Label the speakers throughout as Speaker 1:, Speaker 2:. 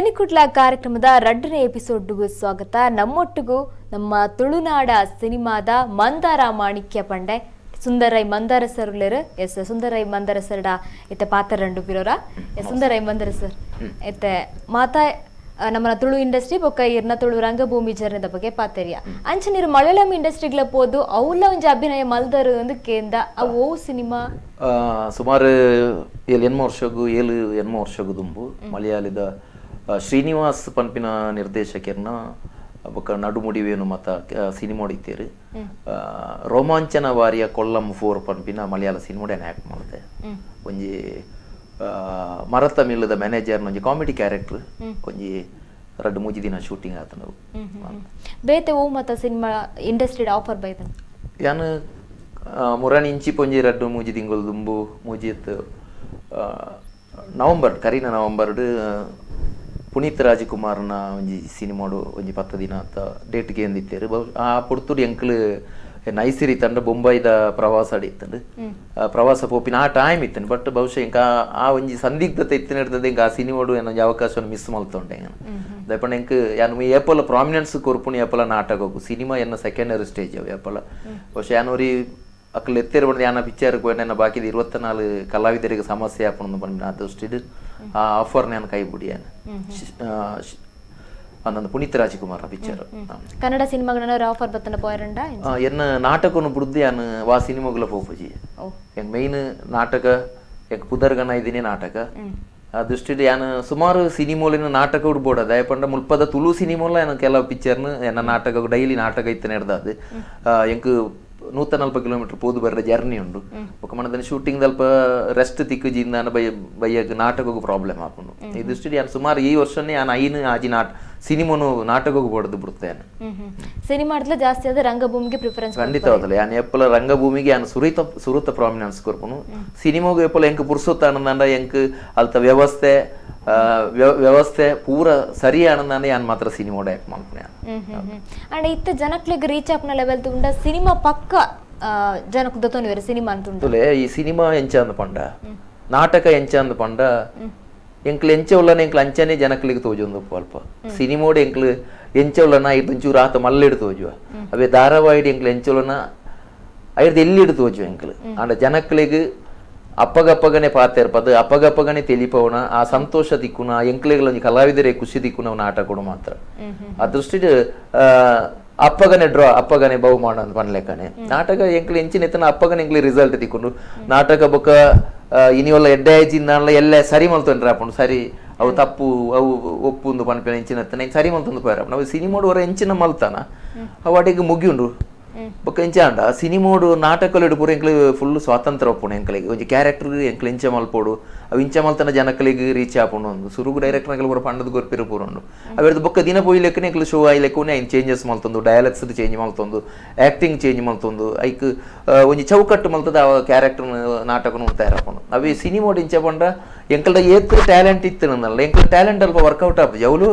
Speaker 1: ಸಿನಿಕುಡ್ಲ ಕಾರ್ಯಕ್ರಮದ 2ನೇ ಎಪಿಸೋಡ್ಗೂ ಸ್ವಾಗತ. ನಮ್ಮೊಟ್ಟಿಗೂ ನಮ್ಮ ತುಳುನಾಡ ಸಿನಿಮಾದ ಮಂದಾರ ಮಾಣಿಕ್ಯ ಪಂಡೆ ಸುಂದರೈ ಮಂದಾರ ಸರ್ ಎಸ್ ಸುಂದರೈ ಮಂದಾರ ಸರ್ಡ ಇತ್ತೆ ಪಾತ್ರ ರಂಡು ಬಿರೋರ ಸುಂದರೈ ಮಂದಾರ ಸರ್ ಇತ್ತೆ ಮಾತಾ ನಮ್ಮ ತುಳು ಇಂಡಸ್ಟ್ರಿ ಬೊಕ್ಕ ಇರ್ನ ತುಳು ರಂಗಭೂಮಿ ಜರ್ನದ ಬಗ್ಗೆ ಪಾತೆರಿಯ ಅಂಚ ನೀರು ಮಲಯಾಳಂ ಇಂಡಸ್ಟ್ರಿಗ್ಲ ಪೋದು ಅವಳ ಒಂಜಿ ಅಭಿನಯ ಮಲ್ದರು ಒಂದು ಕೇಂದ ಅವು ಸಿನಿಮಾ
Speaker 2: ಸುಮಾರು 7 ವರ್ಷಗೂ ದುಂಬು ಮಲಯಾಳಿದ ಶ್ರೀನಿವಾಸ್ ಪನ್ಪಿನ ನಿರ್ದೇಶಕರನ್ನ ಬೊಕ್ಕ ನಡುಮುಡಿವೇನು ಮತ ಸಿನಿಮಾ ಹೊಡಿತೀರಿ ರೋಮಾಂಚನ ವಾರಿಯ ಕೊಲ್ಲಂ 4 ಪನ್ಪಿನ ಮಲಯಾಳ ಸಿನಿಮಾಡೆ ಆ್ಯಕ್ಟ್ ಮಾಡಿದೆ. ಒಂಜಿ ಮರತ ಮಿಲ್ಲದ ಮ್ಯಾನೇಜರ್ ಒಂಜಿ ಕಾಮಿಡಿ ಕ್ಯಾರೆಕ್ಟರ್ ಒಂಜಿ 2-3 ದಿನ ಶೂಟಿಂಗ್ ಆತ ನಾವು
Speaker 1: ಬೇತೆ ಓ ಮತ ಸಿನಿಮಾ ಇಂಡಸ್ಟ್ರಿ ಆಫರ್ ಬೈದ
Speaker 2: ಯಾನು ಮುರಾನಿ ಇಂಚಿ ಪೊಂಜಿ 2-3 ತಿಂಗಳು ದುಂಬು ಮುಜಿತ್ ನವಂಬರ್ ಕರೀನ ನವಂಬರ್ ಪುನೀತ್ ರಾಜಕುಮಾರ್ನ ಒಂಜಿ ಸಿನಿಮಾಡು ಒಂಜಿ 10 ದಿನ ಆತ ಡೇಟ್ಗೆ ಎಂದಿತ್ತೇರು ಆ ಪುಡ್ತುಡು ಎಂಕ್ಲು ನೈಸಿರಿ ತಂಡ ಬೊಂಬೈದ ಪ್ರವಾಸ ಅಡಿತ್ತಂಡು ಪ್ರವಾಸ ಪೋಪಿನ ಆ ಟೈಮ್ ಇತ್ತನು ಬಟ್ ಬಹುಶಃ ಇಂಕ ಆ ಒಂಜಿ ಸಂದಿಗ್ಧತೆ ಇತ್ತು ನಡೆದದೆ ಇಂಕ ಆ ಸಿನಿಮಾಡು ಏನೊಂಜಿ ಅವಕಾಶವನ್ನು ಮಿಸ್ ಮಲ್ತೊಂಡೆ ದಯಪಂಡ ಎಂಕ್ ಯಾನು ಏಪಲ ಪ್ರಾಮಿನೆನ್ಸ್ ಕೊರ್ಪುನಿ ಏಪಲ ನಾಟಕ ಹೋಗು ಸಿನಿಮಾ ಎನ್ನ ಸೆಕೆಂಡರಿ ಸ್ಟೇಜ್ ಅವು ಏಪಲ ಬಹುಶಃ ಯಾನೂರಿ ಅಕ್ಕಲು ಎತ್ತೇರು ಬಂದು ಯಾನ ಪಿಕ್ಚರ್ಗೆ ಹೋಯ್ನ ಬಾಕಿದ 24 ಕಲಾವಿದರಿಗೆ ಸಮಸ್ಯೆ ಆಪಣಂದು ಬಂದು ಆ ದೃಷ್ಟಿಡು ಆ ಆಫರ್ ನಾನು ಕೈ ಬಿಡಿಯಾನ ಅಂದಂದು ಪುನೀತ್ ರಾಜಕುಮಾರ್ ಪಿಕ್ಚರ್
Speaker 1: ಕನ್ನಡ ಸಿನಿಮಾಗಳನ್ನ ಆಫರ್ ಬತ್ತನ ಪೋಯರಂಡ
Speaker 2: ಎನ್ನ ನಾಟಕನು ಬುಡ್ದು ಯಾನು ವಾ ಸಿನಿಮಾಗಳ ಪೋಪಜಿ ಎಂಗ್ ಮೇನ್ ನಾಟಕ ಎಂಗ್ ಪುದರ್ಗನ ಇದೀನಿ ನಾಟಕ ಆ ದೃಷ್ಟಿಡು ಯಾನು ಸುಮಾರು ಸಿನಿಮಾಲಿನ ನಾಟಕ ಉಡ್ಬೋಡ ದಯಪಂಡ ಮುಲ್ಪದ ತುಳು ಸಿನಿಮಾಲ ಏನ ಕೆಲವು ಪಿಕ್ಚರ್ನ ಎನ್ನ ನಾಟಕ ಡೈಲಿ ನಾಟಕ ಇತ್ತು ನಡೆದಾದು ಎಂಕ್ 140 ಕಿಲೋಮೀಟರ್ ಪೋದು ಬರ್ರೆ ಜರ್ನಿ ಉಂಡು ఒక మనదని ಶೂಟಿಂಗ್ ದಲ್ಪ ರೆಸ್ಟ್ ತಿಕ್ಕುಜಿಂದ ಬಯ್ಯಗ್ ನಾಟಕಗೂ ಪ್ರಾಬ್ಲಮ್ ಆಪುಂಡು ಈ ದೃಷ್ಟಿಡು ಯಾನು ಸುಮಾರು ಈ ವರ್ಷನೇ ಯಾನು ಐನು ಆಜಿ ಸಿನಿಮಾನು ನಾಟಕಗೂ ಬಡ್ದು ಬಿಡುತ್ತೇನೆ
Speaker 1: ಸಿನಿಮಾ ಜಾಸ್ತಿ ಆದ ರಂಗಭೂಮಿಗೆ ಪ್ರಿಫರೆನ್ಸ್
Speaker 2: ಖಂಡಿತವಾದಲ್ಲ ಯಾನು ಎಪ್ಪಲ ರಂಗಭೂಮಿಗೆ ಯಾನು ಸುರುತ ಪ್ರಾಮಿನೆನ್ಸ್ ಕೊರ್ಪುನು ಸಿನಿಮಾಗೂ ಎಪ್ಪಲ ಎಂಕ್ ಪುರ್ಸೊತ್ತ ಆನಂದ ಎಂಕ್ ಅಲ್ತ ವ್ಯವಸ್ಥೆ ಪೂರ ಸರಿ ಆನಂದ ಯಾನ್ ಮಾತ್ರ ಸಿನಿಮಾ ಆಕ್ಟ್ ಮಾಡ್ತೀನಿ
Speaker 1: ಅಂಡ್ ಇತ್ತ ಜನಕ್ಲಿಗೆ ರೀಚ್ ಆಪ್ನ ಲೆವೆಲ್ ತುಂಡ ಸಿನಿಮಾ ಪಕ್ಕ ಜನಕ್ಕೆ ದತ್ತೋನಿ ಬೇರೆ ಸಿನಿಮಾ ಅಂತ
Speaker 2: ಈ ಸಿನಿಮಾ ಎಂಚ ಅಂದ ಪಂಡ ನಾಟಕ ಎಂಚ ಅಂದ ಪಂಡ ಎಂಕ್ಲು ಎಂಚ ಉಳ್ಳನ ಎಂಕ್ಲು ಅಂಚನೆ ಜನಕ್ಲಿಗೆ ತೋಜೊಂದು ಅಲ್ಪ ಸಿನಿಮಾಡು ಎಂಕ್ಲು ಎಂಚ ಉಳ್ಳನ ಐದು ಆತ ಮಲ್ಲಿಡು ತೋಜುವ ಅವೇ ಧಾರಾವಾಹಿಡು ಎಂಕ್ಲು ಎಂಚ ಉಳ್ಳನ ಐದು ಎಲ್ಲಿಡು ತೋಜುವ ಎಂಕ್ಲು ಅಂಡ ಜನಕ್ಲಿಗೆ ಅಪ್ಪಗಪ್ಪಗನೆ ಪಾತೆರ್ಪದು ಅಪ್ಪಗಪ್ಪಗನೆ ತೆಲಿಪವನ ಆ ಸಂತೋಷ ದಿಕ್ಕುನ ಎಂಕ್ಲೆಗಳೊಂದು ಕಲಾವಿದರೇ ಖುಷಿ ದಿಕ್ಕುನ ನಾಟಕಗಳು ಮಾತ್ರ ಆ ದೃಷ್ಟಿಡು ಅಪ್ಪಗನೆ ಅಪ್ಪಗನೆ ಬಹುಮಾನ ಅಂತ ಪನ್ಲೆಕ್ಕನೆ ನಾಟಕ ಎಂಕ್ಲು ಎಂಚಿನ ಎತ್ತನ ಅಪ್ಪಗನೆ ಎಂಕ್ಲಿ ರಿಸಲ್ಟ್ ದಿಕ್ಕೊಂಡು ನಾಟಕ ಬೊಕ್ಕ ಇನಿಯೊಲ್ಲ ಎಡ್ಡೆ ಆಯ್ಜಿಂದ ಎಲ್ಲ ಸರಿ ಮಲ್ತೊಂಡ್ರೆ ಅಪ್ಪು ಸರಿ ಅವು ತಪ್ಪು ಅವು ಒಪ್ಪುಂದು ಪನ್ಪಿನ ಎಂಚಿನ ಎತ್ತನ ಸರಿ ಮಲ್ತೊಂದು ಪೋಯರ ನಾವು ಸಿನಿಮಾಡು ಹೊರ ಎಂಚಿನ ಮಲ್ತಾನ ಅವಾಟಿಗೆ ಮುಗಿಯುಂಡು ಬೊಕ್ಕ ಎಂಚ ಅಂಡ ಸಿನಿಮಾಡು ನಾಟಕಲು ಪೂರ ಎಂಕ್ಲು ಫುಲ್ ಸ್ವಾತಂತ್ರ್ಯ ಒಪ್ಪುಣ ಎಂಕ್ಲಿಗೆ ಒಂಜಿ ಕ್ಯಾರೆಕ್ಟರ್ ಎಂಕ್ಲು ಎಂಚ ಮಲ್ಪೋಡು ಅವು ಇಂಚ ಮಲ್ತನ ಜನಕ್ಲಿಗೆ ರೀಚ್ ಆಪುಂಡು ಒಂದು ಸುರುಗು ಡೈರೆಕ್ಟರ್ ಪೂರ ಪಂಡದ ಗೊರ್ಪಿರು ಪೂರ ಉಂಡು ಅವೆರ್ದು ಬೊಕ್ಕ ದಿನ ಪೋಯಿ ಲೆಕ್ಕನೆ ಎಂಕ್ಲು ಶೋ ಆಯ್ ಲೆಕ್ಕನೆ ಐನ್ ಚೇಂಜಸ್ ಮಲ್ತೊಂದು ಡಯಾಲಕ್ಸ್ ಚೇಂಜ್ ಮಲ್ತೊಂದು ಆಕ್ಟಿಂಗ್ ಚೇಂಜ್ ಮಲ್ತೊಂದು ಐಕ್ ಒಂಜಿ ಚೌಕಟ್ಟು ಮಲ್ತದ ಆ ಕ್ಯಾರೆಕ್ಟರ್ ನಾಟಕನು ತಯಾರಾಪುಂಡು ಅವೇ ಸಿನಿಮಾಡು ಇಂಚ ಪಂಡ ಎಂಕ್ಲದ ಏತ್ ಟ್ಯಾಲೆಂಟ್ ಇತ್ತು ನನ್ನಲ್ಲ ಎಂಕ್ಲ ಟ್ಯಾಲೆಂಟ್ ಅಲ್ಪ ವರ್ಕೌಟ್ ಆಪು ಅವಳು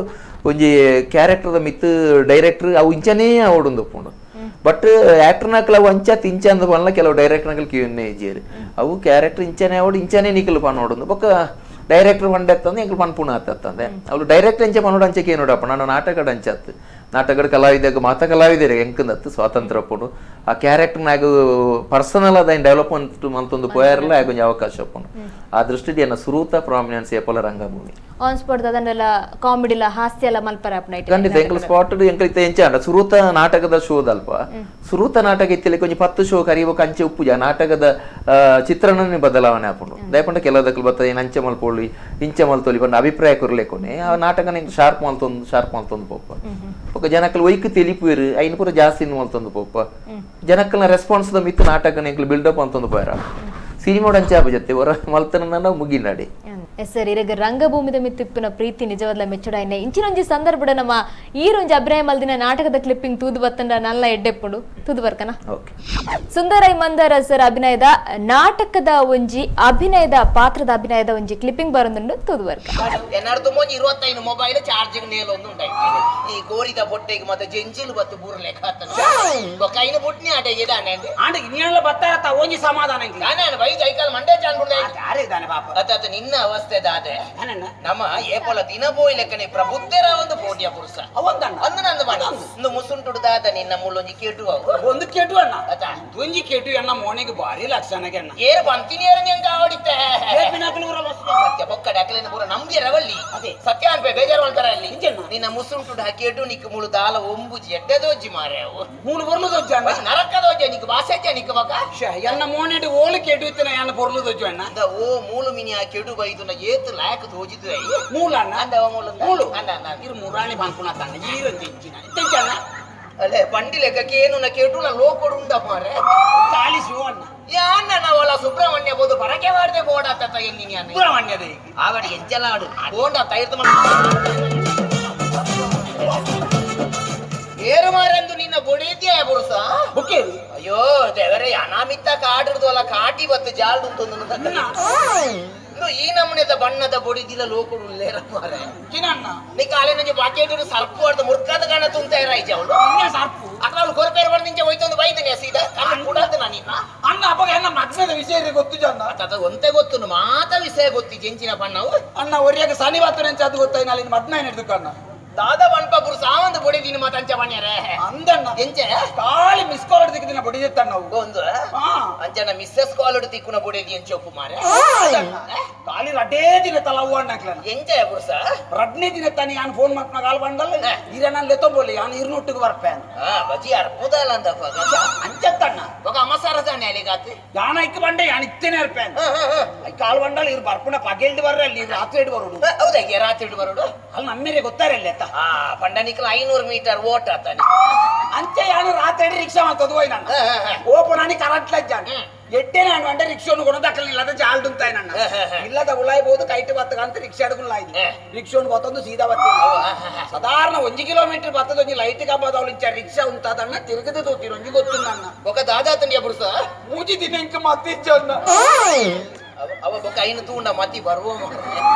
Speaker 2: ಒಂಜಿ ಕ್ಯಾರೆಕ್ಟರ್ದ ಮಿತ್ ಡೈರೆಕ್ಟರ್ ಅವು ಇಂಚನೇ ಆವೊಂದು ಒಪ್ಪುಂಡು ಬಟ್ ಆಕ್ಟರ್ ನಕಲ್ ಅವು ಅಂಚ ತಿಂಚ ಅಂದ ಪನ್ಲ ಕೆಲವು ಡೈರೆಕ್ಟರ್ ನಕಲ್ ಕಿವನ್ನೇ ಇಜ್ಜೇರಿ ಅವು ಕ್ಯಾರೆಕ್ಟರ್ ಇಂಚನೇ ಅವಡು ಇಂಚನೇ ನಿಕಲ್ ಪನ್ನೋಡು ಬೊಕ್ಕ ಡೈರೆಕ್ಟರ್ ಪಂಡ ಎತ್ತಂದು ಎಂಕ್ಲು ಪನ್ಪುಣ ಆತಂದೆ ಅವ್ರು ಡೈರೆಕ್ಟರ್ ಅಂಚೆ ಪನ್ನೋಡು ಅಂಚೆ ಕೇನೋಡಪ್ಪ ನಾನು ನಾಟಕದ ಅಂಚತ್ತು ನಾಟಕದ ಕಲಾವಿದಾಗ ಮಾತ ಕಲಾವಿದರೆ ಎಂಕಂದತ್ತು ಸ್ವಾತಂತ್ರ್ಯ ಒಪ್ಪುಂಡು ಆ ಕ್ಯಾರೆಕ್ಟರ್ನಾಗ ಪರ್ಸನಲ್ ಅದ ಡೆವಲಪ್ಮೆಂಟ್ ಮಂತೊಂದು ಪೋಯರ್ಲ ಆಗೊಂದು ಅವಕಾಶ ಒಪ್ಪುಂಡು ಆ ದೃಷ್ಟಿಡಿ ಎನ್ನ ಸುರೂತ ಪ್ರಾಮಿನೆನ್ಸ್ ಏಪಲ ರಂಗಭೂಮಿ
Speaker 1: ಆನ್ ಸ್ಪಾಟ್ ಅದನ್ನೆಲ್ಲ ಕಾಮಿಡಿಲ ಹಾಸ್ಯ ಎಲ್ಲ ಮಲ್ಪರ
Speaker 2: ಖಂಡಿತ ಎಂಕ್ಲು ಸ್ಪಾಟ್ ಎಂಕ್ಲಿತ ಎಂಚ ಅಂಡ ಸುರೂತ ನಾಟಕದ ಶೋದಲ್ಪ ಸುರೂತ ನಾಟಕ ಇತ್ತಿಲೆ ಕೊಂಚ 10 ಶೋ ಕರಿಬೇಕು ಅಂಚೆ ಉಪ್ಪುಜ ನಾಟಕದ ಚಿತ್ರಣನೇ ಬದಲಾವಣೆ ಆಪುಂಡು ದಯಪಂಡ ಕೆಲವದಕ್ಕಲು ಬರ್ತದೆ ಏನು ಅಂಚೆ ಮಲ್ಪೊಳ್ಳಿ ಇಂಚೆ ಮಲ್ತೊಲಿ ಬಂದ ಅಭಿಪ್ರಾಯ ಕೊರ್ಲೆಕೊನೆ ಆ ನಾಟಕನ ಶಾರ್ಪ್ ಮಲ್ತೊಂದು ಪೋಪ ఒక ಜನಕ್ಕಲ್ ಒಯ್ಕ್ ತೆಲಿಪುವೆರು ಐನ್ ಪೂರ ಜಾಸ್ತಿ ಮಲ್ತೊಂದು ಪೋಪ ಜನಕ್ಕಲ್ನ ರೆಸ್ಪಾನ್ಸ್ ದ ಮಿತ್ ನಾಟಕನ ಎಂಕ್ಲು ಬಿಲ್ಡಪ್ ಅಂತೊಂದು ಪೋಯರ ಸಿನಿಮಾ ಅಂಚೆ ಆಪಜತ್ತೆ ಹೊರ ಮಲ್ತನ ಮುಗಿನಾಡಿ
Speaker 1: ಸರ್ ಈಗ ರಂಗಭೂಮಿದ ಮಿತ್ತಿಪ್ಪಿನ ಪ್ರೀತಿ ನಿಜವಾದ ಮೆಚ್ಚುಡಾಯ್ನೆ ಇಂಚಿನೊಂಜಿ ಸಂದರ್ಭದ ನಮ್ಮ ಈರೊಂಜಿ ಅಭಿನಯ ಮಲ್ದಿನ ನಾಟಕದ ಕ್ಲಿಪ್ಪಿಂಗ್ ತೂದು ಬತ್ತಂಡ ನಲ್ಲ ಎಡ್ಡೆಪ್ಪುಡು ತೂದು ಬರ್ಕನ ಸುಂದರೈ ಮಂದಾರ ಸರ್ ಅಭಿನಯದ ನಾಟಕದ ಒಂಜಿ ಅಭಿನಯದ ಪಾತ್ರದ ಅಭಿನಯದ ಒಂಜಿ ಕ್ಲಿಪ್ಪಿಂಗ್ ಬರೋದುಂಡು ತೂದು ಬರ್ಕ
Speaker 3: ಎನ್ನರ್ದು ಮೋಜಿ 25 ಮೊಬೈಲ್ ಚಾರ್ಜಿಂಗ್ ನೇಲೊಂದು ಉಂಟಾಯ್ತು ಈ ಗೋರಿದ ಬೊಟ್ಟೆಗೆ ಮತ್ತೆ ಜೆಂಜಿಲು ಬತ್ತು ಬೂರ ಲೆಕ್ಕ ಹತ್ತನ ಕೈನ ಬುಟ್ನಿ ಆಟೆ ಇದಾನೆ ಆಂಡೆ ಇನ್ನೆಲ್ಲ ಬತ್ತಾರತ ಒಂಜಿ ಸಮಾಧಾನ ನಾನು ಬೈ ಜೈಕಲ್ ಮಂಡೆ ಚಾನ್ ಬಿಡ್ದೆ ಅರೆ
Speaker 4: ಇದ್ದಾನೆ ಪಾಪ.
Speaker 3: ಅತ್ತ ನಿನ್ನ ಅವಸ್ಥೆ ದಾದೆ
Speaker 4: ನಾನಣ್ಣ
Speaker 3: ನಮ್ಮ ಏಪಲ ದಿನ ಬೋಯ್ ಲೆಕ್ಕನೆ ಪ್ರಬುದ್ಧರ ಒಂದು ಪೋಟಿಯ ಪುರುಷ
Speaker 4: ಅವಂದಣ್ಣ
Speaker 3: ಅಂದು ನಂದು ಮಾಡಿ ಒಂದು ಮುಸುಂಟುಡು ದಾದ ನಿನ್ನ ಮುಳ್ಳೊಂಜಿ ಕೇಟು
Speaker 4: ಒಂದು ಕೇಟು ಅಣ್ಣ
Speaker 3: ಅತ್ತ
Speaker 4: ತುಂಜಿ ಕೇಟು ಅಣ್ಣ ಮೋನಿಗೆ ಭಾರಿ ಲಕ್ಷಣಗೆ ಅಣ್ಣ
Speaker 3: ಏರು ಬಂತಿನಿಯರು ನಿಂಗೆ ಆವಡಿತ್ತೆ
Speaker 4: ಪಿನಾಕಲೂರಲ್ಲ
Speaker 3: ಸತ್ಯ ಬೊಕ್ಕಡೆ ಅಕಲಿನ ಪೂರ ನಮ್ಗೆ ರವಳ್ಳಿ
Speaker 4: ಅದೇ
Speaker 3: ಸತ್ಯ ಅನ್ಪೆ ಬೇಜಾರು ಅಂತಾರ ಅಲ್ಲಿ
Speaker 4: ನಿಜಣ್ಣ.
Speaker 3: ನಿನ್ನ ಮುಸುಂಟುಡು ಹಾಕಿಟ್ಟು ನಿಕ್ ಮುಳು ದಾಲ ಒಂಬುಜಿ ಎಡ್ಡೆದೋಜ್ಜಿ ಮಾರೆ ಅವು
Speaker 4: ಮೂಲು ಬರ್ಲುದೊಜ್ಜ ಅಣ್ಣ
Speaker 3: ನರಕದೋಜ್ಜ ನಿಕ್ ಭಾಷೆ ನಿಕ್ ಮಗ
Speaker 4: ಎನ್ನ ಮೋನಿಟ್ಟು ಓಳು ಕೇಟು ಇತ್ತನ ಎನ್ನ ಬರ್ಲುದೊಜ್ಜು ಅಣ್ಣ
Speaker 3: ಅಂದ ಓ ಮೂಲು ಮಿನಿ ಆ ಕೆಡು ಬೈದು ಏತು ಲಾಯಕ್ ತೋಜಿದ್ದು
Speaker 4: ಮೂಲ ಅಣ್ಣ
Speaker 3: ಅಂದ ಮೂಲು
Speaker 4: ಮೂಲು
Speaker 3: ಅಂದ ಅಂದ
Speaker 4: ಇರು ಮುರಾಣಿ ಬಾನ್ಪುಣ ತಾನ ಈರೊಂದು ಇತ್ತಂಚಣ್ಣ
Speaker 3: ಅಲ್ಲೇ ಬಂಡಿ ಲೆಕ್ಕಕ್ಕೆ ಏನು ನಾ ಕೆಟು ನಾ ಲೋಕೊಡು ಉಂಡ ಮಾರೆ
Speaker 4: ಚಾಲಿಸು ಅಣ್ಣ
Speaker 3: ಯಾನ್ನ ನಾವಲ್ಲ ಸುಬ್ರಹ್ಮಣ್ಯ ಬೋದು ಪರಕೆ ಮಾಡ್ದೆ ಬೋಡಾತ ಎಲ್ಲಿ ನಾನು
Speaker 4: ಸುಬ್ರಹ್ಮಣ್ಯದ
Speaker 3: ಆವಡಿ ಎಂಚಲಾಡು ಬೋಂಡ ತೈರ್ತ ಏರು ಮಾರೆಂದು ನಿನ್ನ ಬೊಡಿದ್ಯಾ ಬುರುಸ
Speaker 4: ಬುಕ್ಕೇರಿ
Speaker 3: ಅಯ್ಯೋ ದೇವರೇ ಅನಾಮಿತ್ತ ಕಾಡಿರ್ದು ಅಲ್ಲ ಕಾಟಿ ಬತ್ತು ಜಾಲ್ಡು ಈ ನಮ್ಮನೆದ ಬಣ್ಣದ ಬೊಡಿದಿಲ್ಲ ಲೋಕಡು ಉಳ್ಳೇರ ಮಾರೆ
Speaker 4: ಚಿನ್ನಣ್ಣ
Speaker 3: ನೀ ಕಾಲೇ ನಂಗೆ ಬಾಕೇಟ್ ಸರ್ಪು ಹೊಡೆದು ಮುರ್ಕಾದ ಕಾಣ ತುಂತ ಇರಾಯ್ತು ಅವಳು
Speaker 4: ಇನ್ನೇ ಸರ್ಪು
Speaker 3: ಅಕ್ಕ ಅವಳು ಕೊರಪೇರು ಬಂದು ನಿಂಚೆ ಹೋಯ್ತೊಂದು ಬೈದನೆ ಸೀದಾ ಕಣ್ಣು ಕೂಡಾದ ನಾನಿನ್ನ
Speaker 4: ಅಣ್ಣ ಅಪ್ಪ ಎನ್ನ ಮಗ್ನದ ವಿಷಯ ಗೊತ್ತು ಜನ್ನ
Speaker 3: ಅದ ಒಂತೆ ಗೊತ್ತು ಮಾತ ವಿಷಯ ಗೊತ್ತಿ ಜೆಂಚಿನ ಬಣ್ಣವು
Speaker 4: ಅಣ್ಣ ಒರಿಯಾಗ ಸನಿ ಬಾತು ನೆಂಚ ಅದು ಗೊತ್ತಾಯಿ ನಾಳಿನ ಮದ್ನ ಹಿಡಿದು ಕಣ್ಣ
Speaker 3: ದಾದ ಬಣ್ಪುರು ಸಾವಂದು ಬೊಡಿದೀನಿ ಮಾತಂಚ ಬಣ್ಯರೇ
Speaker 4: ಅಂದಣ್ಣ
Speaker 3: ಎಂಚೆ
Speaker 4: ಕಾಲಿ ಮಿಸ್ ಕಾಲ್ ಹೊಡೆದಿಕ್ಕಿನ ಬಡಿದಿತ್ತ ನಾವು
Speaker 3: ಒಂದು
Speaker 4: ಹಾ
Speaker 3: ಅಂಚನ ಮಿಸ್ಸಸ್ ಕಾಲ್ ತಿಕ್ಕುನ ಬೊಡಿದಿ ಎಂಚೆ ಒಪ್ಪು ಮಾರೆ
Speaker 4: ಕಾಲಿ ರಡ್ಡೇ ದಿನ ತಲ ಹೂ ಅಣ್ಣಕ್ಲನ್
Speaker 3: ಎಂಚೆ ಪುರುಸ
Speaker 4: ರಡ್ನೇ ದಿನ ತಾನಿ ಯಾನ್ ಫೋನ್ ಮಾಡ್ನ ಕಾಲ್ ಬಂದಲ್ಲ ಈಗ ನಾನು ಲೆತ್ತೊಂಬೋಲಿ ಯಾನ್ ಇರ್ನೊಟ್ಟಿಗೆ ಬರ್ಪೆ
Speaker 3: ಬಜಿ ಅರ್ಪುದ ಅಲ್ಲ ಅಂತ
Speaker 4: ಅಂಚತ್ತಣ್ಣ
Speaker 3: ఒక అమ్మసార దాన్ని అలిగాతి
Speaker 4: ಯಾನ ಇಕ್ಕ ಬಂಡೆ ಯಾನ್ ಇತ್ತೇನೆ ಇರ್ಪೆ ಕಾಲ್ ಬಂಡಲ್ ಇರ್ ಬರ್ಪುಣ ಪಗೆಲ್ಡಿ ಬರ್ರೆ ಅಲ್ಲಿ ರಾತ್ರಿ ಇಡ್ ಬರೋಡು
Speaker 3: ಹೌದಾ ರಾತ್ರಿ ಬರೋಡು
Speaker 4: ಅಲ್ಲಿ ನಮ್ಮೇಲೆ ಗೊತ್ತಾರೆ ಅಲ್ಲಿ ಎತ್ತ
Speaker 3: పండనికి 500 మీటర్ ఓట్ అతని
Speaker 4: ಅಂಚೆ ಯಾನು ರಾತ್ರಿ ರಿಕ್ಷಾ ಮಾತದು ಹೋಯ್ ನನ್ನ ಓಪನ್ అని ಕರೆಕ್ಟ್ ಲಜ್ಜಾನ್ ಎಟ್ಟೆ ನಾನು ಅಂಡೆ ರಿಕ್ಷಾನು ಕೊಡದಕ್ಕಲ್ಲ ಇಲ್ಲದ ಜಾಲ್ಡು ಅಂತಾಯ್ ನನ್ನ ಇಲ್ಲದ ಉಳಾಯ್ಬಹುದು ಕೈಟ್ ಬತ್ತಗ ಅಂತ ರಿಕ್ಷಾ ಅಡಗುಲ್ಲ ಆಯ್ತು ರಿಕ್ಷಾನು ಗೊತ್ತೊಂದು ಸೀದಾ ಬತ್ತಿ ಸಾಧಾರಣ 1 ಕಿಲೋಮೀಟರ್ ಬತ್ತದ ಒಂಜಿ ಲೈಟ್ ಕಂಬದವಳು ಇಂಚ ರಿಕ್ಷಾ ಉಂತಾದನ್ನ ತಿರುಗದ ತೋತಿರು ಒಂಜಿ ಗೊತ್ತು ನನ್ನ
Speaker 3: ఒక దాదాతండి బురుస
Speaker 4: ಮೂಜಿ ದಿನ ಇಂಕ ಮತ್ತಿಚ್ಚನ್ನ
Speaker 3: ಅವ ಬೊಕ್ಕ ಐನು ತೂಂಡ ಮತ್ತಿ ಬರುವ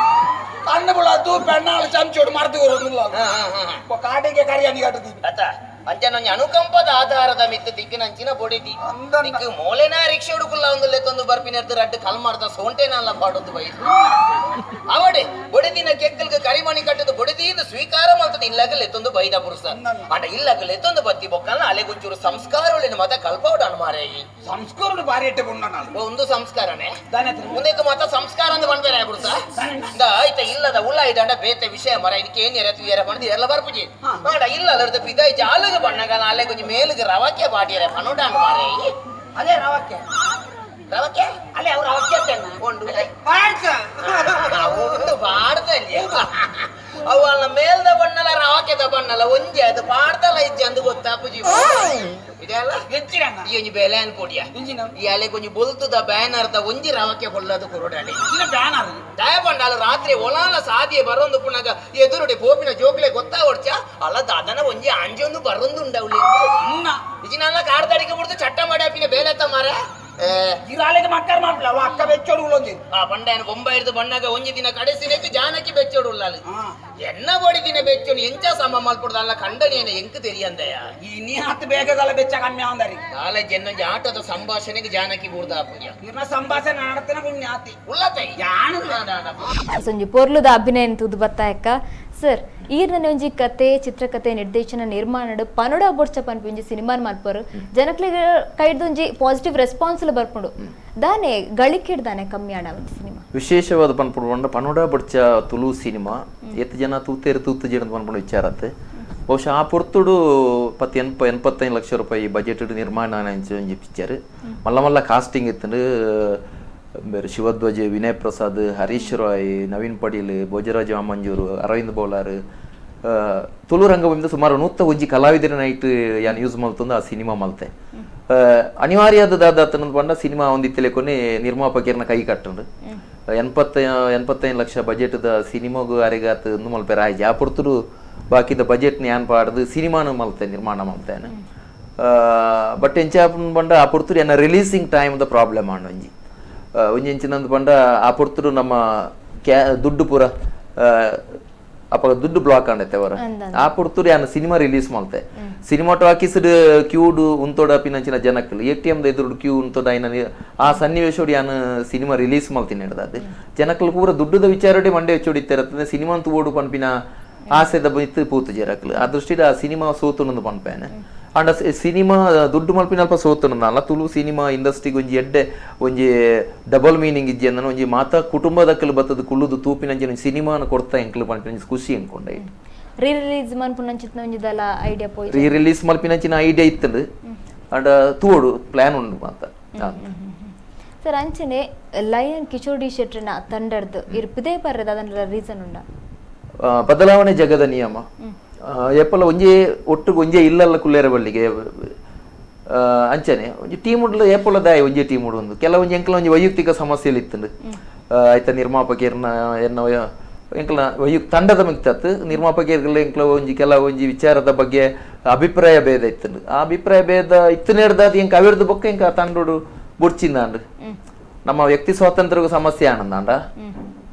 Speaker 4: ಕಣ್ಣು ಬಿಡತ್ತು ಪೆಣ್ಣಾಳು ಚಮಚೋಡು ಮರ್ದು ಬರೋದಿಲ್ಲ ಕಾಟಿಗೆ ಕರಿಯಾನಿ ಕಟ್ಟದಿ
Speaker 3: ಅತ್ತ ಅಂಚನೊಂಜಿ ಅನುಕಂಪದ ಆಧಾರದ ಮಿತ್ತ ದಿಕ್ಕಿನಂಚಿನ ಬೊಡಿದಿ ದಿಕ್ಕು ಮೂಲೆನ ರಿಕ್ಷಾ ಹುಡುಕುಲ್ಲ ಒಂದು ಲೆತ್ತೊಂದು ಬರ್ಪಿನರ್ದು ರಡ್ಡು ಕಲ್ ಮಾಡ್ದ ಸೋಂಟೆನಲ್ಲ ಪಾಡೊಂದು ಬೈದು ಅವಡೆ ಬೊಡಿದಿನ ಕೆಕ್ಕಲ್ಗೆ ಕರಿಮಣಿ ಕಟ್ಟದು ಬೊಡಿದಿದ್ದು ಸ್ವೀಕಾರ ಮಾಡ್ತದೆ ಇಲ್ಲಾಗ ಲೆತ್ತೊಂದು ಬೈದ ಪುರುಷ ಅಡ ಇಲ್ಲಾಗ ಲೆತ್ತೊಂದು ಬತ್ತಿ ಬೊಕ್ಕಲ್ಲ ಅಲೆಗುಂಚೂರು ಸಂಸ್ಕಾರ ಒಳ್ಳೆ ಮತ ಕಲ್ಪೌಡನ್ ಮಾರೇ
Speaker 4: ಸಂಸ್ಕಾರ ಭಾರಿ ಇಟ್ಟೆ ಬುಣ್ಣ ನಾನು
Speaker 3: ಒಂದು ಸಂಸ್ಕಾರನೇ
Speaker 4: ದಾನೆ
Speaker 3: ಮುಂದೆ ಮತ ಸಂಸ್ಕಾರ ಅಂತ ಬಂದ್ಬೇರೆ ಪುರುಷ ಆಯ್ತ ಇಲ್ಲದ ಉಳ್ಳ ಇದಂಡ ಬೇತೆ ವಿಷಯ ಮರ ಇದಕ್ಕೆ ಏನ್ ಎರತು ಏರ ಬಂದು ಎಲ್ಲ ಬರ್ಪುಜಿ ಮಾಡ ಇಲ್ಲ ಅಲ್ಲದ ಬಿದಾಯ್ ಜಾಲಗ ಬಣ್ಣಗ ಅಲ್ಲೇ ಕೊಂಚ ಮೇಲಿಗೆ ರವಕ್ಕೆ ಬಾಟಿಯರೆ ಪನುಡಾನ್ ಮಾರೇ
Speaker 4: ಅದೇ ರವಕ್ಕೆ
Speaker 3: ರವಕ್ಕೆ
Speaker 4: ಅಲ್ಲೇ ಅವ್ರ ರವಕ್ಕೆ
Speaker 3: ಒಂದು ಒಂದು ಪಾಡ್ದಲ್ಲಿ ಅವಳ ಮೇಲ್ದ ಬಣ್ಣಲ ರವಕ್ಕೆದ ಬಣ್ಣಲ ಒಂಜಿ ಅದು ಪಾಡ್ದಲ್ಲ ಇಜ್ಜಿ ಅಂದು ಗೊತ್ತಾ ಪುಜಿ ಇದೆಲ್ಲ
Speaker 4: ಹೆಚ್ಚಿನ
Speaker 3: ಈ ಒಂಜಿ ಬೆಲೆ ಅನ್ಕೊಡಿಯ
Speaker 4: ಇಂಜಿನ
Speaker 3: ಈ ಅಲೆ ಕೊಂಚ ಬೊಲ್ತುದ ಬ್ಯಾನರ್ದ ಒಂಜಿ ರವಕ್ಕೆ ಹೊಳ್ಳದು ಕೊರಡಾಡಿ
Speaker 4: ಬ್ಯಾನರ್
Speaker 3: ದಯ ಬಂಡಾಲು ರಾತ್ರಿ ಒಲಾಲ ಸಾದಿಯೆ ಬರೊಂದು ಪುನಗ ಎದುರುಡೆ ಪೋಪಿನ ಜೋಕ್ಲೆ ಗೊತ್ತಾ ಹೊಡ್ಚ ಅಲ್ಲ ದಾದನ ಒಂಜಿ ಅಂಜೊಂದು ಬರೊಂದು ಉಂಡವಳಿ ಇಜಿನಲ್ಲ ಕಾಡ್ದಾಡಿಗೆ ಬಿಡ್ದು ಚಟ್ಟ ಮಾಡಿ ಹಾಪಿನ ಬೇಲೆತ್ತ ಮಾರ
Speaker 4: ಇರಾಲೆಗೆ ಮಕ್ಕರ್ ಮಾಡ್ಲ ಅವ ಅಕ್ಕ ಬೆಚ್ಚೋಡು ಉಳ್ಳೊಂದಿ
Speaker 3: ಬಂಡಾಯನ ಬೊಂಬ ಹಿಡಿದು ಬಣ್ಣಗ ಒಂಜಿ ದಿನ ಕಡೆಸಿನಕ್ಕೆ ಜಾನಕಿ ಬೆಚ್ಚೋಡು ಉಳ್ಳಾಲು ಎನ್ನ ಬಡಿ ದಿನ ಬೆಚ್ಚೋನು ಎಂಚ ಸಮ ಮಲ್ಪುಡ್ದು ಅಲ್ಲ ಕಂಡನೇನ ಎಂಕ್ ತೆರಿಯಂದಯ
Speaker 4: ಈ ನೀ ಹತ್ತು ಬೇಗದಲ್ಲ ಬೆಚ್ಚ ಕಮ್ಮಿ ಆಂದರಿ
Speaker 3: ಕಾಲೇಜ್ ಎನ್ನೊಂಜಿ ಆಟದ ಸಂಭಾಷಣೆಗೆ ಜಾನಕಿ ಬೂರ್ದ ಪುಣ್ಯ
Speaker 4: ಇರ್ನ ಸಂಭಾಷಣೆ ನಡತನ ಪುಣ್ಯಾತಿ
Speaker 3: ಉಳ್ಳತೈ
Speaker 4: ಯಾನು
Speaker 1: ಸಂಜೆ ಪೊರ್ಲುದ ಅಭಿನಯ ತೂದು ಬತ್ತಾಯಕ್ಕ ಸರ್ ಈರ್ನ ಒಂಜಿ ಕತೆ ಚಿತ್ರಕಥೆ ನಿರ್ದೇಶನ ನಿರ್ಮಾಣ ಪನುಡ ಬೊಡ್ಚ ಪನ್ಪುಂಜಿ ಸಿನಿಮಾನ್ ಮಲ್ಪರು ಜನಕ್ಲಿಗೆ ಕೈಡ್ದೊಂಜಿ ಪಾಸಿಟಿವ್ ರೆಸ್ಪಾನ್ಸ್ ಬರ್ಪುಂಡು ದಾನೆ ಗಳಿಕೆಡ್ದಾನೆ ಕಮ್ಮಿ ಆಡ ಒಂದು ಸಿನಿಮಾ
Speaker 2: ವಿಶೇಷವಾದ ಪನ್ಪುಂಡು ಪನುಡ ಬಡ್ಚ ತುಳು ಸಿನಿಮಾ ಎತ್ತು ಜನ ತೂತು ಜನ ಪನ್ಪುಂಡು ವಿಚಾರತ್ತೆ ಬಹುಶಃ ಆ ಪೊರ್ತುಡು 85 ಲಕ್ಷ ರೂಪಾಯಿ ಬಜೆಟ್ ನಿರ್ಮಾಣ ಒಂಜಿ ಪಿಕ್ಚರ್ ಮಲ್ಲ ಮಲ್ಲ ಕಾಸ್ಟಿಂಗ್ ಇತ್ತು ಬೇರೆ ಶಿವಧ್ವಜ್ ವಿನಯ್ ಪ್ರಸಾದ್ ಹರೀಶ್ ರಾಯ್ ನವೀನ್ ಪಡೀಲ್ ಭೋಜರಾಜ್ ಮಂಜೂರು ಅರವಿಂದ್ ಬೋಲಾರ್ ತುಳು ರಂಗಭೂಮಿದ ಸುಮಾರು 101 ಕಲಾವಿದರ ನೈಟ್ ಯಾನ್ ಯೂಸ್ ಮಲ್ತಂದು ಆ ಸಿನಿಮಾ ಮಲ್ತೆ ಅನಿವಾರ್ಯದ ದಾದ ಬಂಡ ಸಿನಿಮಾ ಒಂದಿತ್ತಲೆ ಕೊನೆ ನಿರ್ಮಾಪಕರನ್ನ ಕೈ ಕಟ್ಟುಂಡು 85 ಲಕ್ಷ ಬಜೆಟ್ದ ಸಿನಿಮಾಗು ಅರೆಗಾತ್ ಮಲ್ಪೆರ ಆಯ್ತು ಆ ಪೊರ್ತುಡು ಬಾಕಿದ ಬಜೆಟ್ನ ಯಾನ್ ಪಾಡ್ದು ಸಿನಿಮಾನು ಮಲ್ತೆ ನಿರ್ಮಾಣ ಮಲ್ತೇನೆ ಬಟ್ ಎಂಚಾಪನ್ ಬಂಡ ಆ ಪೊರ್ತುಡು ಏನ ರಿಲೀಸಿಂಗ್ ಟೈಮ್ದ ಪ್ರಾಬ್ಲಮ್ ಆಂಡ್ ಒಂಜಿ ಇಂಚಿನಂದು ಬಂಡ ಆ ಪೊರ್ತುಡು ನಮ್ಮ ದುಡ್ಡು ಪೂರ ಅಪ್ಪ ದುಡ್ಡು ಬ್ಲಾಕ್ ಆಂಡೈತೆ ಅವರ ಆ ಪುರ್ತೂರು ಯಾನು ಸಿನಿಮಾ ರಿಲೀಸ್ ಮಾಡ್ತೆ ಸಿನಿಮಾಟೋಕಿಸ್ಡ್ ಕ್ಯೂಡು ಉಂತೋಡ ಪಿನಂಚಿನ ಜನಕ್ಕಲು ATM ಎದುರು ಕ್ಯೂ ಉಂತೋಡ ಆ ಸನ್ನಿವೇಶೋಡು ಯಾನು ಸಿನಿಮಾ ರಿಲೀಸ್ ಮಾಡ್ತೀನಿ ಹಿಡ್ದದು ಜನಕ್ಕಲು ಪೂರ ದುಡ್ಡದ ವಿಚಾರಡೆ ಮಂಡೆ ಹೆಚ್ಚೋಡಿತ್ತಿರತ್ತದೆ ಸಿನಿಮಾ ಅಂತ ಓಡು ಪನ್ಪಿನ ಆಸೆದ ಇತ್ತು ಪೂತು ಜರಕ್ಕಲು ಆ ದೃಷ್ಟಿದ ಆ ಸಿನಿಮಾ ಸೋತುನೊಂದು ಪನ್ಪೇನೆ ಅಂಡ ಸಿನಿಮಾ ದುಡ್ಡು ಮಲ್ಪಿನ ಅಲ್ಪ ಸೋತುನಲ್ಲ ತುಳು ಸಿನಿಮಾ ಇಂಡಸ್ಟ್ರಿಗೆ ಒಂಜಿ ಎಡ್ಡೆ ಒಂಜಿ ಡಬಲ್ ಮೀನಿಂಗ್ ಇಜ್ಜಿ ಅಂದನ ಒಂಜಿ ಮಾತ ಕುಟುಂಬದಕ್ಕಲು ಬತ್ತದ ಕುಳ್ಳುದು ತೂಪಿನಂಚಿನ ಸಿನಿಮಾನ ಕೊಡ್ತಾ ಎಂಕ್ಲು ಪನ್ಪಿನ ಖುಷಿ ಅನ್ಕೊಂಡೆ
Speaker 1: ರೀ ರಿಲೀಸ್ ಮನ್ಪುನಂಚಿತ್ನ ಒಂಜಿದಲ್ಲ ಐಡಿಯಾ ಪೋಯ್
Speaker 2: ರೀ ರಿಲೀಸ್ ಮಲ್ಪಿನಂಚಿನ ಐಡಿಯಾ ಇತ್ತಂದು ಅಂಡ ತೂಡು ಪ್ಲಾನ್ ಉಂಡು ಮಾತ
Speaker 1: ಸರ್ ಅಂಚನೆ ಲಯನ್ ಕಿಶೋರ್ ಶೆಟ್ರನ ತಂಡರ್ದು ಇರ್ಪದೇ ಬರದ ಅದನ್ನ ರೀಸನ್ ಉಂಡ
Speaker 2: ಬದಲಾವಣೆ ಜಗದ ನಿಯಮ ಎಪ್ಪಲ ಒಂಜೇ ಒಟ್ಟಿಗೆ ಒಂಜೇ ಇಲ್ಲಲ್ಲ ಕುಲ್ಲೇರ ಬಳ್ಳಿಗೆ ಅಂಚನೆ ಒಂಜಿ ಟೀಮ್ ಉಡ್ಲು ಏಪಲ ದಾಯ ಒಂಜೇ ಟೀಮ್ ಉಡು ಒಂದು ಕೆಲವೊಂದು ಎಂಕಲ ಒಂಜಿ ವೈಯಕ್ತಿಕ ಸಮಸ್ಯೆలు ಇತ್ತಂಡು ಆಯ್ತ ನಿರ್ಮಾಪಕರ್ನ ಎನ್ನ ಎಂಕಲ ತಂಡದ ಮಿಕ್ತತ್ತು ನಿರ್ಮಾಪಕರ್ಗಳ ಎಂಕಲ ಒಂಜಿ ಕೆಲವು ಒಂಜಿ ವಿಚಾರದ ಬಗ್ಗೆ ಅಭಿಪ್ರಾಯ ಭೇದ ಇತ್ತಂಡು ಆ ಅಭಿಪ್ರಾಯ ಭೇದ ಇತ್ತು ನಡೆದಾದ ಎಂಕ ಅವಿರ್ದ ಬೊಕ್ಕ ಎಂಕ ತಂಡೋಡು ಬುಡ್ಚಿಂದಾಂಡು ನಮ್ಮ ವ್ಯಕ್ತಿ ಸ್ವಾತಂತ್ರ್ಯಗೂ ಸಮಸ್ಯೆ ಆನಂದಾಂಡ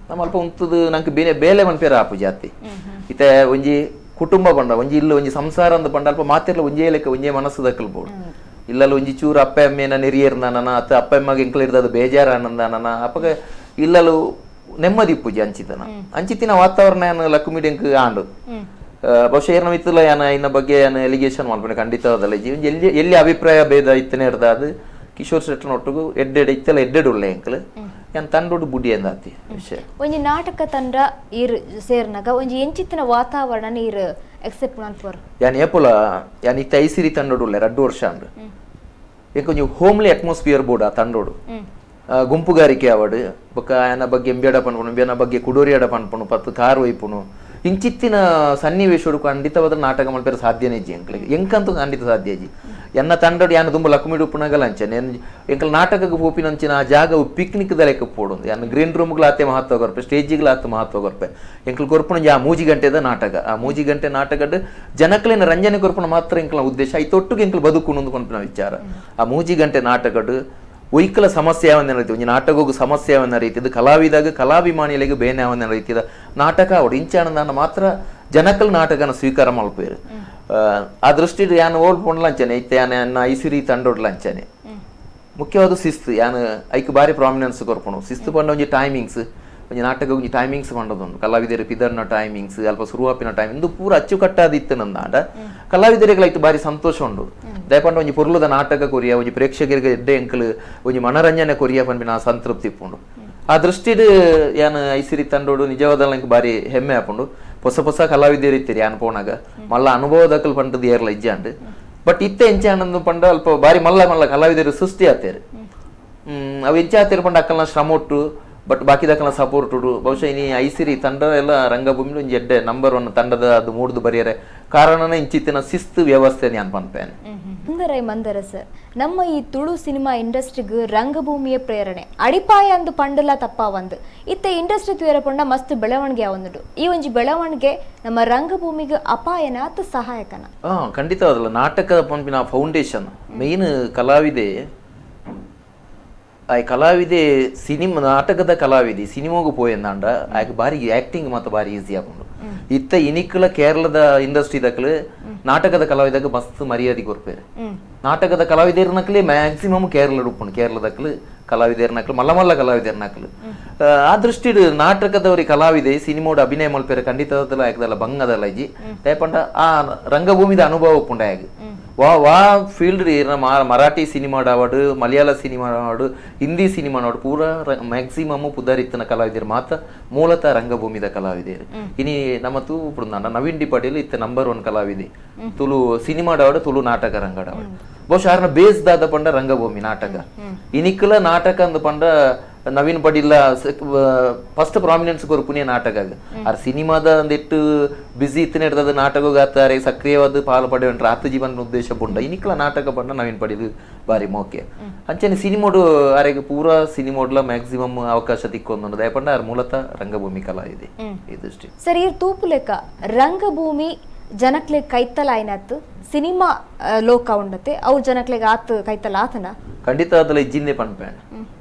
Speaker 2: ನಮ್ಮ ಅಲ್ಪ ಉಂತದು ನಂಗೆ ಬೇಲೆ ಮನ್ಪೇರ ಆಪು ಜಾತಿ ಇತ್ತೆ ಒಂಜಿ ಕುಟುಂಬ ಬಂಡ ಒಂಜಿ ಇಲ್ಲ ಒಂಜಿ ಸಂಸಾರ ಅಂದ ಬಂಡ ಅಲ್ಪ ಮಾತಿರ್ಲ ಒಂಜೇ ಲೆಕ್ಕ ಒಂಜೇ ಮನಸ್ಸು ದಕ್ಕಲ್ಬೋದು ಇಲ್ಲಲ್ಲ ಒಂಜಿ ಚೂರು ಅಪ್ಪ ಅಮ್ಮೇನ ನೆರಿಯರ್ನ ಅತ್ತ ಅಪ್ಪ ಅಮ್ಮಗೆ ಎಂಕ್ಲ ಇರ್ದದು ಬೇಜಾರ ಆನಂದಾನ ಅಪ್ಪಗ ಇಲ್ಲಲು ನೆಮ್ಮದಿ ಪೂಜೆ ಅಂಚಿತ್ತಿನ ವಾತಾವರಣ ಏನು ಲಕ್ಷ್ಮಿ ಎಂಕ್ ಆಂಡು ಬಹುಶಃ ಏನ ಇತ್ತಲ್ಲ ಯಾನ ಇನ್ನ ಬಗ್ಗೆ ಏನು ಎಲಿಗೇಷನ್ ಮಾಡ್ಬೇನೆ ಖಂಡಿತವಾದಲ್ಲ ಎಲ್ಲಿ ಅಭಿಪ್ರಾಯ ಭೇದ ಇತ್ತನೇ ಇರ್ದಾದು ಕಿಶೋರ್ ಶೆಟ್ಟರ್ನ ಒಟ್ಟಿಗೂ ಎಡ್ಡೆಡ್ ಇತ್ತಲ್ಲ ಎಡ್ಡೆಡ್ ಉಳ್ಳೆ ಎಂಕ್ಲು ಯಾನ್ ತಂಡೋಡು ಬುಡ್ಡಿ ಎಂದಾತಿ ವಿಷಯ
Speaker 1: ಒಂಜಿ ನಾಟಕ ತಂಡ ಇರ್ ಸೇರ್ನಾಗ ಒಂಜಿ ಎಂಚಿತ್ತಿನ ವಾತಾವರಣ ನೀರ್ ಎಕ್ಸೆಪ್ಟ್ ಮಾಡ್ತಾರ
Speaker 2: ಯಾನ್ ಏಪುಲ ಯಾನ್ ಇತ್ತ ಐಸಿರಿ ತಂಡೋಡು ಉಳ್ಳೆ 2 ವರ್ಷ ಅಂಡ್ ಎಂಕ ಒಂಜಿ ಹೋಮ್ಲಿ ಅಟ್ಮಾಸ್ಫಿಯರ್ ಬೋರ್ಡ್ ಆ ತಂಡೋಡು ಗುಂಪುಗಾರಿಕೆ ಅವಡು ಬೊಕ್ಕ ಆಯನ ಬಗ್ಗೆ ಎಂಬಿಯಡ ಪನ್ಪುಣು ಎಂಬಿಯನ ಬಗ್ಗೆ ಕುಡೋರಿಯಡ ಪನ್ಪುಣು ಪತ್ತು ಕಾರ್ ಒಯ್ಪುಣು ಇಂಚಿತ್ತಿನ ಸನ್ನಿವೇಶೋಡು ಖಂಡಿತವಾದ ನಾಟಕ ಮಲ್ಪೇರ ಸಾಧ್ಯನೇ ಇಜ್ಜಿ ಎಂಕ್ಲಿಗೆ ಎಂಕಂತೂ ಖಂಡಿತ ಸಾಧ್ಯ ಇಜ್ಜಿ ಎನ್ನ ತಂಡೋಡು ಯಾನು ತುಂಬ ಲಕ್ಷ್ಮೀಡು ಉಪ್ಪುನಾಗಲ್ಲ ಅಂಚನೆ ಎಂಕಲ್ ನಾಟಕಕ್ಕೆ ಪೋಪಿನಂಚಿನ ಆ ಜಾಗ ಪಿಕ್ನಿಕ್ ದ ಲೆಕ್ಕ ಪೋಡು ಯಾನು ಗ್ರೀನ್ ರೂಮ್ಗಳು ಆತೆ ಮಹತ್ವ ಗೊರ್ಪೆ ಸ್ಟೇಜಿಗಳು ಆತ ಮಹತ್ವ ಗೊರ್ಪೆ ಎಂಕಲ್ ಕೊರ್ಪುಣ ಆ ಮೂಜಿ ಗಂಟೆದ ನಾಟಕ ಆ ಮೂಜಿ ಗಂಟೆ ನಾಟಕಡ್ ಜನಕ್ಕಲಿನ ರಂಜನೆ ಕೊರ್ಪುಣ ಮಾತ್ರ ಎಂಕಲ್ನ ಉದ್ದೇಶ ಐತೊಟ್ಟಿಗೆ ಎಂಕಲ್ ಬದುಕುಣು ಕೊಂಪಿನ ವಿಚಾರ ಆ ಮೂಜಿ ಗಂಟೆ ನಾಟಕಡ್ ಒಯ್ಕಲ ಸಮಸ್ಯೆ ಯಾವನ್ನ ರೀತಿ ಒಂಜಿ ನಾಟಕಗೂ ಸಮಸ್ಯೆ ಯಾವನ್ನ ರೀತಿದು ಕಲಾವಿದಾಗ ಕಲಾಭಿಮಾನಿಗಳಿಗೆ ಬೇನೆ ಯಾವನ್ನ ರೀತಿದ ನಾಟಕ ಅವಡು ಇಂಚಾನಂದಾನ ಮಾತ್ರ ಜನಕಲ್ ನಾಟಕನ ಸ್ವೀಕಾರ ಮಲ್ಪೇರು ಆ ದೃಷ್ಟಿ ಯಾನು ಓಲ್ಪೊಂಡು ಲಂಚನೆ ಇತ್ತೆ ಯಾನ ಐಸಿರಿ ತಂಡೋಡ್ ಲಂಚನೆ ಮುಖ್ಯವಾದ ಶಿಸ್ತು ಯಾನು ಐಕ್ ಬಾರಿ ಪ್ರಾಮಿನೆನ್ಸ್ ಕೊರ್ಪುಣು ಶಿಸ್ತು ಪಂಡ ಒಂಜಿ ಟೈಮಿಂಗ್ಸ್ ಒಂಜಿ ನಾಟಕ ಒಂಜಿ ಟೈಮಿಂಗ್ಸ್ ಪಂಡದುಂಡು ಕಲಾವಿದರು ಪಿದರ್ನ ಟೈಮಿಂಗ್ಸ್ ಅಲ್ಪ ಶುರುವಾಪಿನ ಟೈಮ್ ಇಂದು ಪೂರ ಅಚ್ಚುಕಟ್ಟಾದಿತ್ತು ನಂದಾಂಡ ಕಲಾವಿದರಿಗೆ ಐತು ಬಾರಿ ಸಂತೋಷ ಉಂಡು ದಯಪಂಡ ಒಂಜಿ ಪೊರ್ಲುದ ನಾಟಕ ಕೊರಿಯ ಒಂಜಿ ಪ್ರೇಕ್ಷಕರಿಗೆ ಎಡ್ಡೆ ಎಂಕಲು ಒಂಜಿ ಮನರಂಜನೆ ಕೊರಿಯ ಪನ್ಪಿನ ಸಂತೃಪ್ತಿ ಇಪ್ಪುಂಡು ಆ ದೃಷ್ಟಿಡ್ ಯಾನು ಐಸಿರಿ ತಂಡೋಡು ನಿಜವಾದ ನಂಗೆ ಬಾರಿ ಹೆಮ್ಮೆ ಆಪುಂಡು ಹೊಸ ಕಲಾವಿದರು ಇತ್ತೀರಿ ಯಾನು ಪೋನಾಗ ಮಲ್ಲ ಅನುಭವದಕ್ಕಲ್ ಪಂಡದು ಏರ್ಲ ಇಜ್ಜಾಂಡು ಬಟ್ ಇತ್ತೆ ಎಂಚಾನಂದು ಪಂಡ ಅಲ್ಪ ಬಾರಿ ಮಲ್ಲ ಕಲಾವಿದರು ಸೃಷ್ಟಿ ಆತೇರು ಅವು ಎಂಚ ಆತೇರು ಪಂಡ ಅಕ್ಕಲ್ನ ಶ್ರಮ ಒಟ್ಟು ಬಟ್ ಬಾಕಿದಕ್ಕನ ಸಪೋರ್ಟ್ ಉಡು ಬಹುಶಃ ಇನಿ ಐಸಿರಿ ತಂಡ ಎಲ್ಲ ರಂಗಭೂಮಿ ಒಂಜಿ ಎಡ್ಡೆ ನಂಬರ್ 1 ತಂಡದ ಅದು ಮೂಡ್ದು ಬರಿಯರೆ ಕಾರಣನ ಇಂಚಿತ್ತಿನ ಶಿಸ್ತು ವ್ಯವಸ್ಥೆ ನಾನು ಪನ್ಪೇನೆ
Speaker 1: ಸುಂದರೈ ಮಂದರ ಸರ್ ನಮ್ಮ ಈ ತುಳು ಸಿನಿಮಾ ಇಂಡಸ್ಟ್ರಿಗೆ ರಂಗಭೂಮಿಯ ಪ್ರೇರಣೆ ಅಡಿಪಾಯ ಅಂದು ಪಂಡಲ ತಪ್ಪ ಒಂದು ಇತ್ತ ಇಂಡಸ್ಟ್ರಿ ತೂಯರ ಪಂಡ ಮಸ್ತ್ ಬೆಳವಣಿಗೆ ಅವನುಡು ಈ ಒಂಜಿ ಬೆಳವಣಿಗೆ ನಮ್ಮ ರಂಗಭೂಮಿಗೆ ಅಪಾಯನ ಅತ್ತ ಸಹಾಯಕನ
Speaker 2: ಖಂಡಿತವಾದಲ್ಲ ನಾಟಕ ಪನ್ಪಿನ ಫೌಂಡೇಶನ್ ಮೇನ್ ಕಲಾವಿದೆ ಆ ಕಲಾವಿದೆ ಸಿನಿಮಾ ನಾಟಕದ ಕಲಾವಿದೆ ಸಿನಿಮಾಗೂ ಪೋಯಂದಾಂಡ ಆಯ್ಕೆ ಬಾರಿ ಆಕ್ಟಿಂಗ್ ಮಾತ್ರ ಬಾರಿ ಈಸಿ ಆಪುಂಡು ಇತ್ತ ಇನಿಕ್ಕಲ ಕೇರಳದ ಇಂಡಸ್ಟ್ರಿ ದಕ್ಕಲು ನಾಟಕದ ಕಲಾವಿದಾಗ ಮಸ್ತ್ ಮರ್ಯಾದೆ ಕೊರ್ಪೇರು ನಾಟಕದ ಕಲಾವಿದರ್ನಕ್ಲೆ ಮ್ಯಾಕ್ಸಿಮಮ್ ಕೇರಳ ಉಪ್ಪುಂಡು ಕೇರಳದಕ್ಕಲು ಕಲಾವಿದರ್ನಕ್ಲು ಮಲ್ಲ ಕಲಾವಿದರ್ನಕ್ಲು ಆ ದೃಷ್ಟಿ ನಾಟಕದವ್ರಿಗೆ ಕಲಾವಿದೆ ಸಿನಿಮಾಡು ಅಭಿನಯ ಮಲ್ಪೇರು ಖಂಡಿತದಲ್ಲ ಆಯ್ಕದಲ್ಲ ಭಂಗದಲ್ಲ ಇಜ್ಜಿ ದಯಪಂಡ ಆ ರಂಗಭೂಮಿದ ಅನುಭವ ಉಪ್ಪುಂಡ ಆಗಿ ವಾ ಫೀಲ್ಡ್ ಮರಾಠಿ ಸಿನಿಮಾ ಆವಾಡು ಮಲಯಾಳ ಸಿನಿಮಾ ಆವಾಡು ಹಿಂದಿ ಸಿನಿಮಾ ನೋಡು ಪೂರ ಮ್ಯಾಕ್ಸಿಮಮ್ ಪುದರಿತ್ತನ ಕಲಾವಿದರು ಮಾತ್ರ ಮೂಲತಃ ರಂಗಭೂಮಿದ ಕಲಾವಿದರು ಇನಿ ನಮ್ಮ ತೂಪುಡು ನವೀನ್ ಡಿಪಾಟಿಯಲ್ಲಿ ಇತ್ತ ನಂಬರ್ 1 ಕಲಾವಿದೆ ತುಳು ಸಿನಿಮಾ ಆವಾಡು ತುಳು ನಾಟಕ ರಂಗಡ ಆವಾಡು ಬಹುಶಃ ಆರ್ನ ಬೇಸ್ ದಾದ ಪಂಡ ರಂಗಭೂಮಿ ನಾಟಕ ಇನಿಕ್ಕಲ ನಾಟಕ ಅಂದ ಪಂಡ ನವೀನ್ ಪಡಿಲ್ಲ ಫಸ್ಟ್ ಪ್ರಾಮಿನೆನ್ಸ್ ಕೊರ್ಪುನೇ ನಾಟಕ ಆರ್ ಸಿನಿಮಾದ ಒಂದಿಟ್ಟು ಬಿಸಿ ಇತ್ತನೇ ಇರ್ತದ ನಾಟಕಗಾತಾರೆ ಸಕ್ರಿಯವಾದ ಪಾಲು ಪಡೆಯುಂಟ್ರ ಆತ ಜೀವನ ಉದ್ದೇಶ ಪುಂಡ ಇನಿಕ್ಕಲ ನಾಟಕ ಪಂಡ ನವೀನ್ ಪಡಿಲು ಬಾರಿ ಮೋಕೆ ಅಂಚನೆ ಸಿನಿಮಾಡು ಆರೆಗೆ ಪೂರಾ ಸಿನಿಮಾಡ್ಲ ಮ್ಯಾಕ್ಸಿಮಮ್ ಅವಕಾಶ ತಿಕ್ಕೊಂದು ದಯಪಂಡ ಆರ್ ಮೂಲತಃ ರಂಗಭೂಮಿ ಕಲಾ ಇದೆ ಇದಷ್ಟೇ
Speaker 1: ಸರಿ ತೂಪು ಲೆಕ್ಕ ರಂಗಭೂಮಿ ಜನಕ್ಲೆ ಕೈತಲ ಆಯ್ನತ್ತು ಸಿನಿಮಾ ಲೋಕ ಉಂಡತೆ ಅವು ಜನಕ್ಲೆಗೆ ಆತ ಕೈತಲ ಆತನ
Speaker 2: ಖಂಡಿತ ಅದಲ್ಲ ಇಜ್ಜಿಂದೆ ಪನ್ಪೇಣ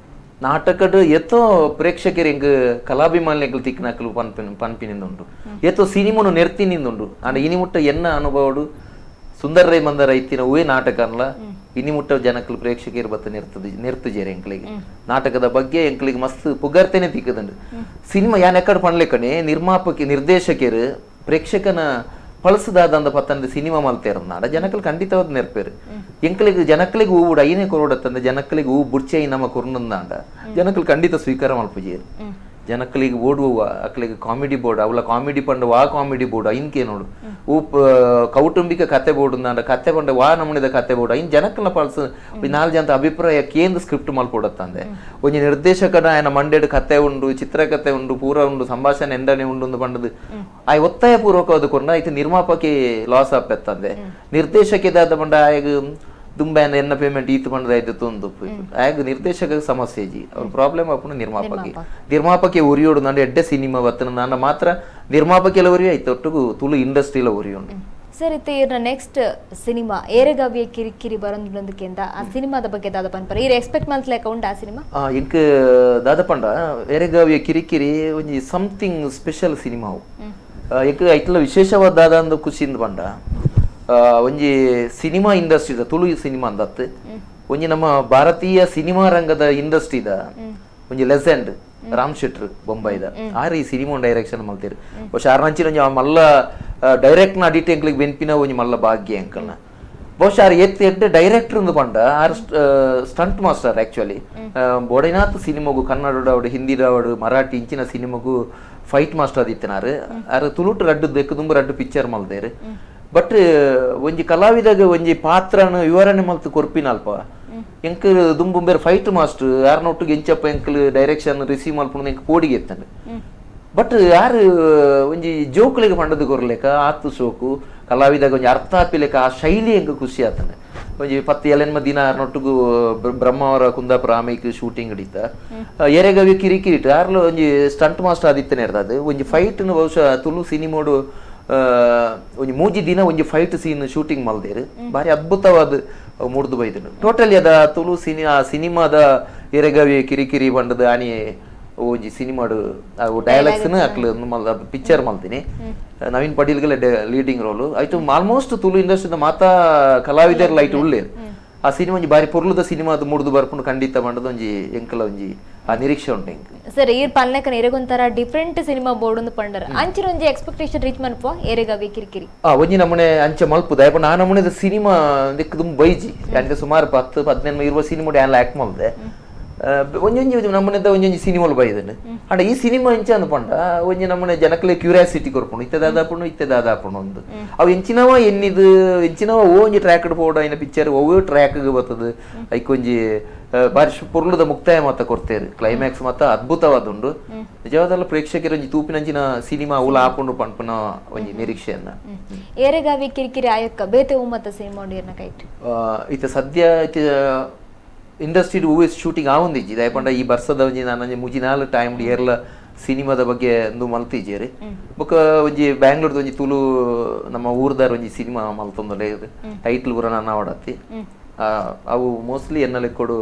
Speaker 2: ನಾಟಕಡ್ ಎತ್ತೋ ಪ್ರೇಕ್ಷಕರು ಎಂಕ್ ಕಲಾಭಿಮಾನಿ ಎಂಕಲ್ ತಿಕ್ಕಿನಕ್ಕಲು ಪನ್ಪಿನಿಂದುಂಡು ಎತ್ತೋ ಸಿನಿಮಾನು ನೆರ್ತಿನಿಂದುಂಡು ಅಂಡ್ ಇನಿ ಮುಟ್ಟ ಎನ್ನ ಅನುಭವಡು ಸುಂದರೈ ಮಂದರ ಐತಿನ ಉವೆ ನಾಟಕ ಅನ್ಲ ಇನಿ ಮುಟ್ಟ ಜನಕ್ಕಲು ಪ್ರೇಕ್ಷಕರು ಬತ್ತ ನೆರ್ತುಜೇರಿ ಎಂಕ್ಲಿಗೆ ನಾಟಕದ ಬಗ್ಗೆ ಎಂಕ್ಲಿಗೆ ಮಸ್ತ್ ಪುಗರ್ತೇನೆ ತಿಕ್ಕದಂಡು ಸಿನಿಮಾ ಯಾನ್ ಎಕ್ಕಡ ಪಣ್ಲೆಕ್ಕನೆ ನಿರ್ದೇಶಕರು ಪ್ರೇಕ್ಷಕನ ಪಳಸದಾದ ಅಂದ ಪತ್ತಂದ ಸಿನಿಮಾ ಮಲ್ತೇರನ್ನಾಡ ಜನಕ್ಕಲು ಖಂಡಿತವಾದ ನೆರ್ಪೇರು ಎಂಕ್ಲಿಗೆ ಜನಕ್ಕಲಿಗೆ ಹೂ ಬುಡ ಐನೇ ಕೊರೋಡತ್ತಂದ ಜನಕ್ಕಲಿಗೆ ಹೂ ಬುಡ್ಚೈ ನಮ್ಮ ಕೊರ್ನಂದಾಂಡ ಜನಕ್ಕಲು ಖಂಡಿತ ಸ್ವೀಕಾರ ಮಲ್ಪುಜೇರು ಜನಕ್ಕಲಿಗೆ ಓಡುವ ಅಕ್ಲಿಗೆ ಕಾಮಿಡಿ ಬೋರ್ಡ್ ಅವಳ ಕಾಮಿಡಿ ಪಂಡ ವಾ ಕಾಮಿಡಿ ಬೋರ್ಡ್ ಐನ್ಕೆ ನೋಡು ಕೌಟುಂಬಿಕ ಕತೆ ಬೋರ್ಡ್ ಅಂದ ಕತೆ ಪಂಡ ವಾ ನಮೂನಿದ ಕತೆ ಬೋರ್ಡ್ ಐನ್ ಜನಕ್ಕಲ ಪಲ್ಸ ನಾಲ್ ಜನ ಅಭಿಪ್ರಾಯ ಕೇಂದ್ರ ಸ್ಕ್ರಿಪ್ಟ್ ಮಲ್ಪೊಡತ್ತಂದೆ ಒಂಜಿ ನಿರ್ದೇಶಕನ ಆಯನ ಮಂಡ್ಯಡ್ ಕತೆ ಉಂಡು ಚಿತ್ರಕತೆ ಉಂಡು ಪೂರ ಉಂಡು ಸಂಭಾಷಣೆ ಎಂಡನೆ ಉಂಡು ಪಂಡದು ಆಯ್ ಒತ್ತಾಯ ಪೂರ್ವಕವಾದ ಕೊರ್ನ ಆಯ್ತು ನಿರ್ಮಾಪಕಿ ಲಾಸ್ ಆಪೆತ್ತಂದೆ ನಿರ್ದೇಶಕದಾದ ಪಂಡ ಆಯ್ಗ ತುಂಬಾನ ಎನ್ನ ಪೇಮೆಂಟ್ ಈತು ಪಂಡದ ಐದು ತೊಂದು ಆಗ ನಿರ್ದೇಶಕ ಸಮಸ್ಯೆ ಜಿ ಅವ್ರ ಪ್ರಾಬ್ಲಮ್ ಆಪುನ ನಿರ್ಮಾಪಕಿ ಉರಿಯೋಡು ನಂಡು ಎಡ್ಡೆ ಸಿನಿಮಾ ಬತ್ತನ ನನ್ನ ಮಾತ್ರ ನಿರ್ಮಾಪಕಿ ಎಲ್ಲ ಉರಿ ಆಯ್ತು ಒಟ್ಟಿಗೂ ತುಳು ಇಂಡಸ್ಟ್ರಿಲ ಉರಿಯೋಡು
Speaker 1: ಸರ್ ಇತ್ತೆ ಇರ್ನ ನೆಕ್ಸ್ಟ್ ಸಿನಿಮಾ ಏರೆಗಾವಿಯ ಕಿರಿಕಿರಿ ಬರೋದಕ್ಕಿಂತ ಆ ಸಿನಿಮಾದ ಬಗ್ಗೆ ದಾದ ಪನ್ಪರ ಇರ್ ಎಕ್ಸ್ಪೆಕ್ಟ್ ಮಾಡ್ಲಿಕ್ಕ ಉಂಡ ಆ ಸಿನಿಮಾ
Speaker 2: ಇಂಕ ದಾದ ಪಂಡ ಏರೆಗಾವಿಯ ಕಿರಿಕಿರಿ ಒಂಜಿ ಸಮಥಿಂಗ್ ಸ್ಪೆಷಲ್ ಸಿನಿಮಾವು ಇಂಕ ಐಟ್ಲ ವಿಶೇಷವಾದ ದಾದ ಅಂದ ಖುಷಿಯಿಂದ ಪಂಡ ಒಂಜಿ ಸಿನಿಮಾ ಇಂಡಸ್ಟ್ರಿದ ತುಳು ಸಿನಿಮಾ ಅಂದತ್ ಒಂಜಿ ನಮ್ಮ ಭಾರತೀಯ ಸಿನಿಮಾ ರಂಗದ ಇಂಡಸ್ಟ್ರಿದ ಒಂಜಿ ಲೆಜೆಂಡ್ ರಾಮ್ ಶೆಟ್ರ್ ಬೊಂಬೈದ ಆರ್ ಈ ಸಿನಿಮಾ ಡೈರೆಕ್ಷನ್ ಮಲ್ತೇರು ಬಹುಶಃ ಆರ್ನಂಚಿನ ಒಂಜಿ ಮಲ್ಲ ಡೈರೆಕ್ಟ್ ನ ಅಡಿಟ್ ಎಂಕ್ಲಿಗೆ ಬೆನ್ಪಿನ ಒಂಜಿ ಮಲ್ಲ ಭಾಗ್ಯ ಎಂಕಲ್ನ ಬಹುಶಃ ಆರ್ ಎಡ್ಡೆ ಡೈರೆಕ್ಟರ್ ಅಂದು ಪಂಡ ಆರ್ ಸ್ಟಂಟ್ ಮಾಸ್ಟರ್ ಆಕ್ಚುಲಿ ಬೋಡೈನಾಥ್ ಸಿನಿಮಾಗು ಕನ್ನಡ ಹಿಂದಿದವಡು ಮರಾಠಿ ಇಂಚಿನ ಸಿನಿಮಾಗು ಫೈಟ್ ಮಾಸ್ಟರ್ ಆದಿತ್ತನಾರು ಆರ್ ತುಳುಟ್ ರಡ್ಡು ದೆಕ್ಕು ತುಂಬ ರಡ್ಡು ಪಿಕ್ಚರ್ ಮಲ್ದೇರು ಬಟ್ ಒಂಜಿ ಕಲಾವಿದಾಗ ಒಂಜಿ ಪಾತ್ರನ ವಿವರಣೆ ಮಲ್ತು ಕೊರ್ಪಿನಲ್ಪ ಎಂಕ್ ದುಂಬು ಬೇರೆ ಫೈಟ್ ಮಾಸ್ಟರ್ ಯಾರನ್ನೊಟ್ಟಿಗೆ ಎಂಚಪ್ಪ ಎಂಕಲ್ ಡೈರೆಕ್ಷನ್ ರಿಸೀವ್ ಮಲ್ಪುಣ ಎಂಕ್ ಪೋಡಿಗೆ ಎತ್ತಂಡು ಬಟ್ ಯಾರು ಒಂಜಿ ಜೋಕ್ಲಿಗೆ ಪಂಡದು ಕೊರ್ಲೆಕ ಆತು ಸೋಕು ಕಲಾವಿದಾಗ ಒಂಜಿ ಅರ್ಥ ಆಪಿಲೆಕ ಆ ಶೈಲಿ ಎಂಕ್ ಖುಷಿ ಆತಂಡೆ ಒಂಜಿ 10 ದಿನ ಯಾರನ್ನೊಟ್ಟಿಗೂ ಬ್ರಹ್ಮಾವರ ಕುಂದಾಪುರ ಆಮೇಕ್ ಶೂಟಿಂಗ್ ಹಿಡಿತ ಎರೆಗವಿ ಕಿರಿಕಿರಿಟ್ ಯಾರ್ಲು ಒಂಜಿ ಸ್ಟಂಟ್ ಮಾಸ್ಟರ್ ಆದಿತ್ತನೆ ಇರ್ತದೆ ಒಂಜಿ ಫೈಟ್ ಬಹುಶಃ ತುಳು ಸಿನಿಮಾಡು ಒಂಜಿ 3 ದಿನ ಒಂಜಿ ಫೈಟ್ ಸೀನ್ ಶೂಟಿಂಗ್ ಮಲ್ದೇರು ಬಾರಿ ಅದ್ಭುತವಾದ ಮೂಡ್ದು ಬೈದನು ಟೋಟಲಿ ಅದ ತುಳು ಸಿನಿಮಾದ ಎರೆಗವಿ ಕಿರಿಕಿರಿ ಬಂಡದ ಆನಿ ಒಂಜಿ ಸಿನಿಮಾಡು ಡೈಲಾಗ್ಸ್ ಅಕ್ಲು ಪಿಕ್ಚರ್ ಮಲ್ತೀನಿ ನವೀನ್ ಪಡೀಲ್ಗೆಲ್ಲ ಲೀಡಿಂಗ್ ರೋಲ್ ಆಯ್ತು ಆಲ್ಮೋಸ್ಟ್ ತುಳು ಇಂಡಸ್ಟ್ರಿದ ಮಾತಾ ಕಲಾವಿದರ್ ಲೈಟ್ ಉಳ್ಳೇರು ಆ ಸಿನಿಮಾ ಒಂಜಿ ಬಾರಿ ಪೊರ್ಲುದ ಸಿನಿಮಾದ ಮೂಡ್ದು ಬರ್ಪುಂಡು ಖಂಡಿತ ಬಂಡದ ಒಂಜಿ ಎಂಕಲ ಒಂಜಿ ಆ ನಿರೀಕ್ಷೆ ಉಂಟು ಎಂಕ್
Speaker 1: ಸರ್ ಈರ್ ಪನ್ಲೆಕನ ಎರೆಗೊಂತರ ಡಿಫ್ರೆಂಟ್ ಸಿನಿಮಾ ಬೋರ್ಡ್ ಒಂದು ಪಂಡರ ಅಂಚಿನ ಒಂಜಿ ಎಕ್ಸ್ಪೆಕ್ಟೇಷನ್ ರೀಚ್ ಮನ್ಪೋ ಎರೆಗಾವಿ ಕಿರಿಕಿರಿ
Speaker 2: ಒಂಜಿ ನಮೂನೆ ಅಂಚೆ ಮಲ್ಪುದ ಅಯ್ಯಪ್ಪ ನಾ ನಮೂನೆದ ಸಿನಿಮಾ ದಿಕ್ಕು ತುಂಬ ಬೈಜಿ ಯಾಕೆ ಸುಮಾರು 10-15 ಸಿನಿಮಾ ಆ್ಯನ್ ಆಕ್ಟ್ ಮಲ್ದೆ ಒಂಜೊಂಜಿ ನಮ್ಮನೆದ ಒಂಜೊಂಜಿ ಸಿನಿಮಾಲು ಬೈದನು ಅಂಡ ಈ ಸಿನಿಮಾ ಎಂಚ ಅಂದ್ ಪಂಡ ಒಂಜಿ ನಮ್ಮನೆ ಜನಕ್ಲೆ ಕ್ಯೂರಿಯಾಸಿಟಿ ಕೊರ್ಪುಂಡು ಇತ್ತೆ ದಾದಾಪುಂಡು ಒಂದು ಅವು ಎಂಚಿನವ ಎನ್ನಿದು ಎಂಚಿನವ ಒಂಜಿ ಟ್ರ್ಯಾಕ್ ಪೋಡ ಇನ್ನ ಪಿಕ್ಚರ್ ಒವ್ವೇ ಟ್ರ್ಯಾಕ್ಗೆ ಬರ್ತದೆ ಐಕೊಂಜಿ ಬಾರಿ ಪೊರ್ಲುದ ಮುಕ್ತಾಯ ಮಾತ ಕೊರ್ತೇರು ಕ್ಲೈಮ್ಯಾಕ್ಸ್ ಮಾತ ಅದ್ಭುತವಾದುಂಡು ನಿಜವಾದಲ್ಲ ಪ್ರೇಕ್ಷಕರು ಒಂಜಿ ತೂಪಿನಂಚಿನ ಸಿನಿಮಾ ಉಲ ಆಪುಂಡು ಪನ್ಪುನ ಒಂಜಿ ನಿರೀಕ್ಷೆಯನ್ನ
Speaker 1: ಏರೆಗಾವಿ ಕಿರಿಕಿರಿ ಆಯಕ್ಕ ಬೇತೆ ಉಮ್ಮತ್ತ ಸಿನಿಮಾ ಉಂಡು ಕೈಟ್
Speaker 2: ಇತ್ತ ಸದ್ಯ ಇಂಡಸ್ಟ್ರಿ ಹೂವೆ ಶೂಟಿಂಗ್ ಆವೊಂದಿಜ್ಜಿ ದಯಪಂಡ ಈ ಬರ್ಸದ ಒಂಜಿ ನಾನು ಮುಜಿನಾಲ್ ಟೈಮ್ ಏರ್ಲ ಸಿನಿಮಾದ ಬಗ್ಗೆ ಒಂದು ಮಲ್ತಿಜೇರಿ ಬೊಕ ಒಂಜಿ ಬ್ಯಾಂಗ್ಳೂರ್ದ ಒಂಜಿ ತುಳು ನಮ್ಮ ಊರ್ದಾರ ಒಂಜಿ ಸಿನಿಮಾ ಮಲ್ತೊಂದಲೆ ಟೈಟ್ಲ್ ಪೂರ ನನ್ನ ಆವಡತ್ತಿ ಅವು ಮೋಸ್ಟ್ಲಿ ಎನ್ನಲೆ ಕೊಡು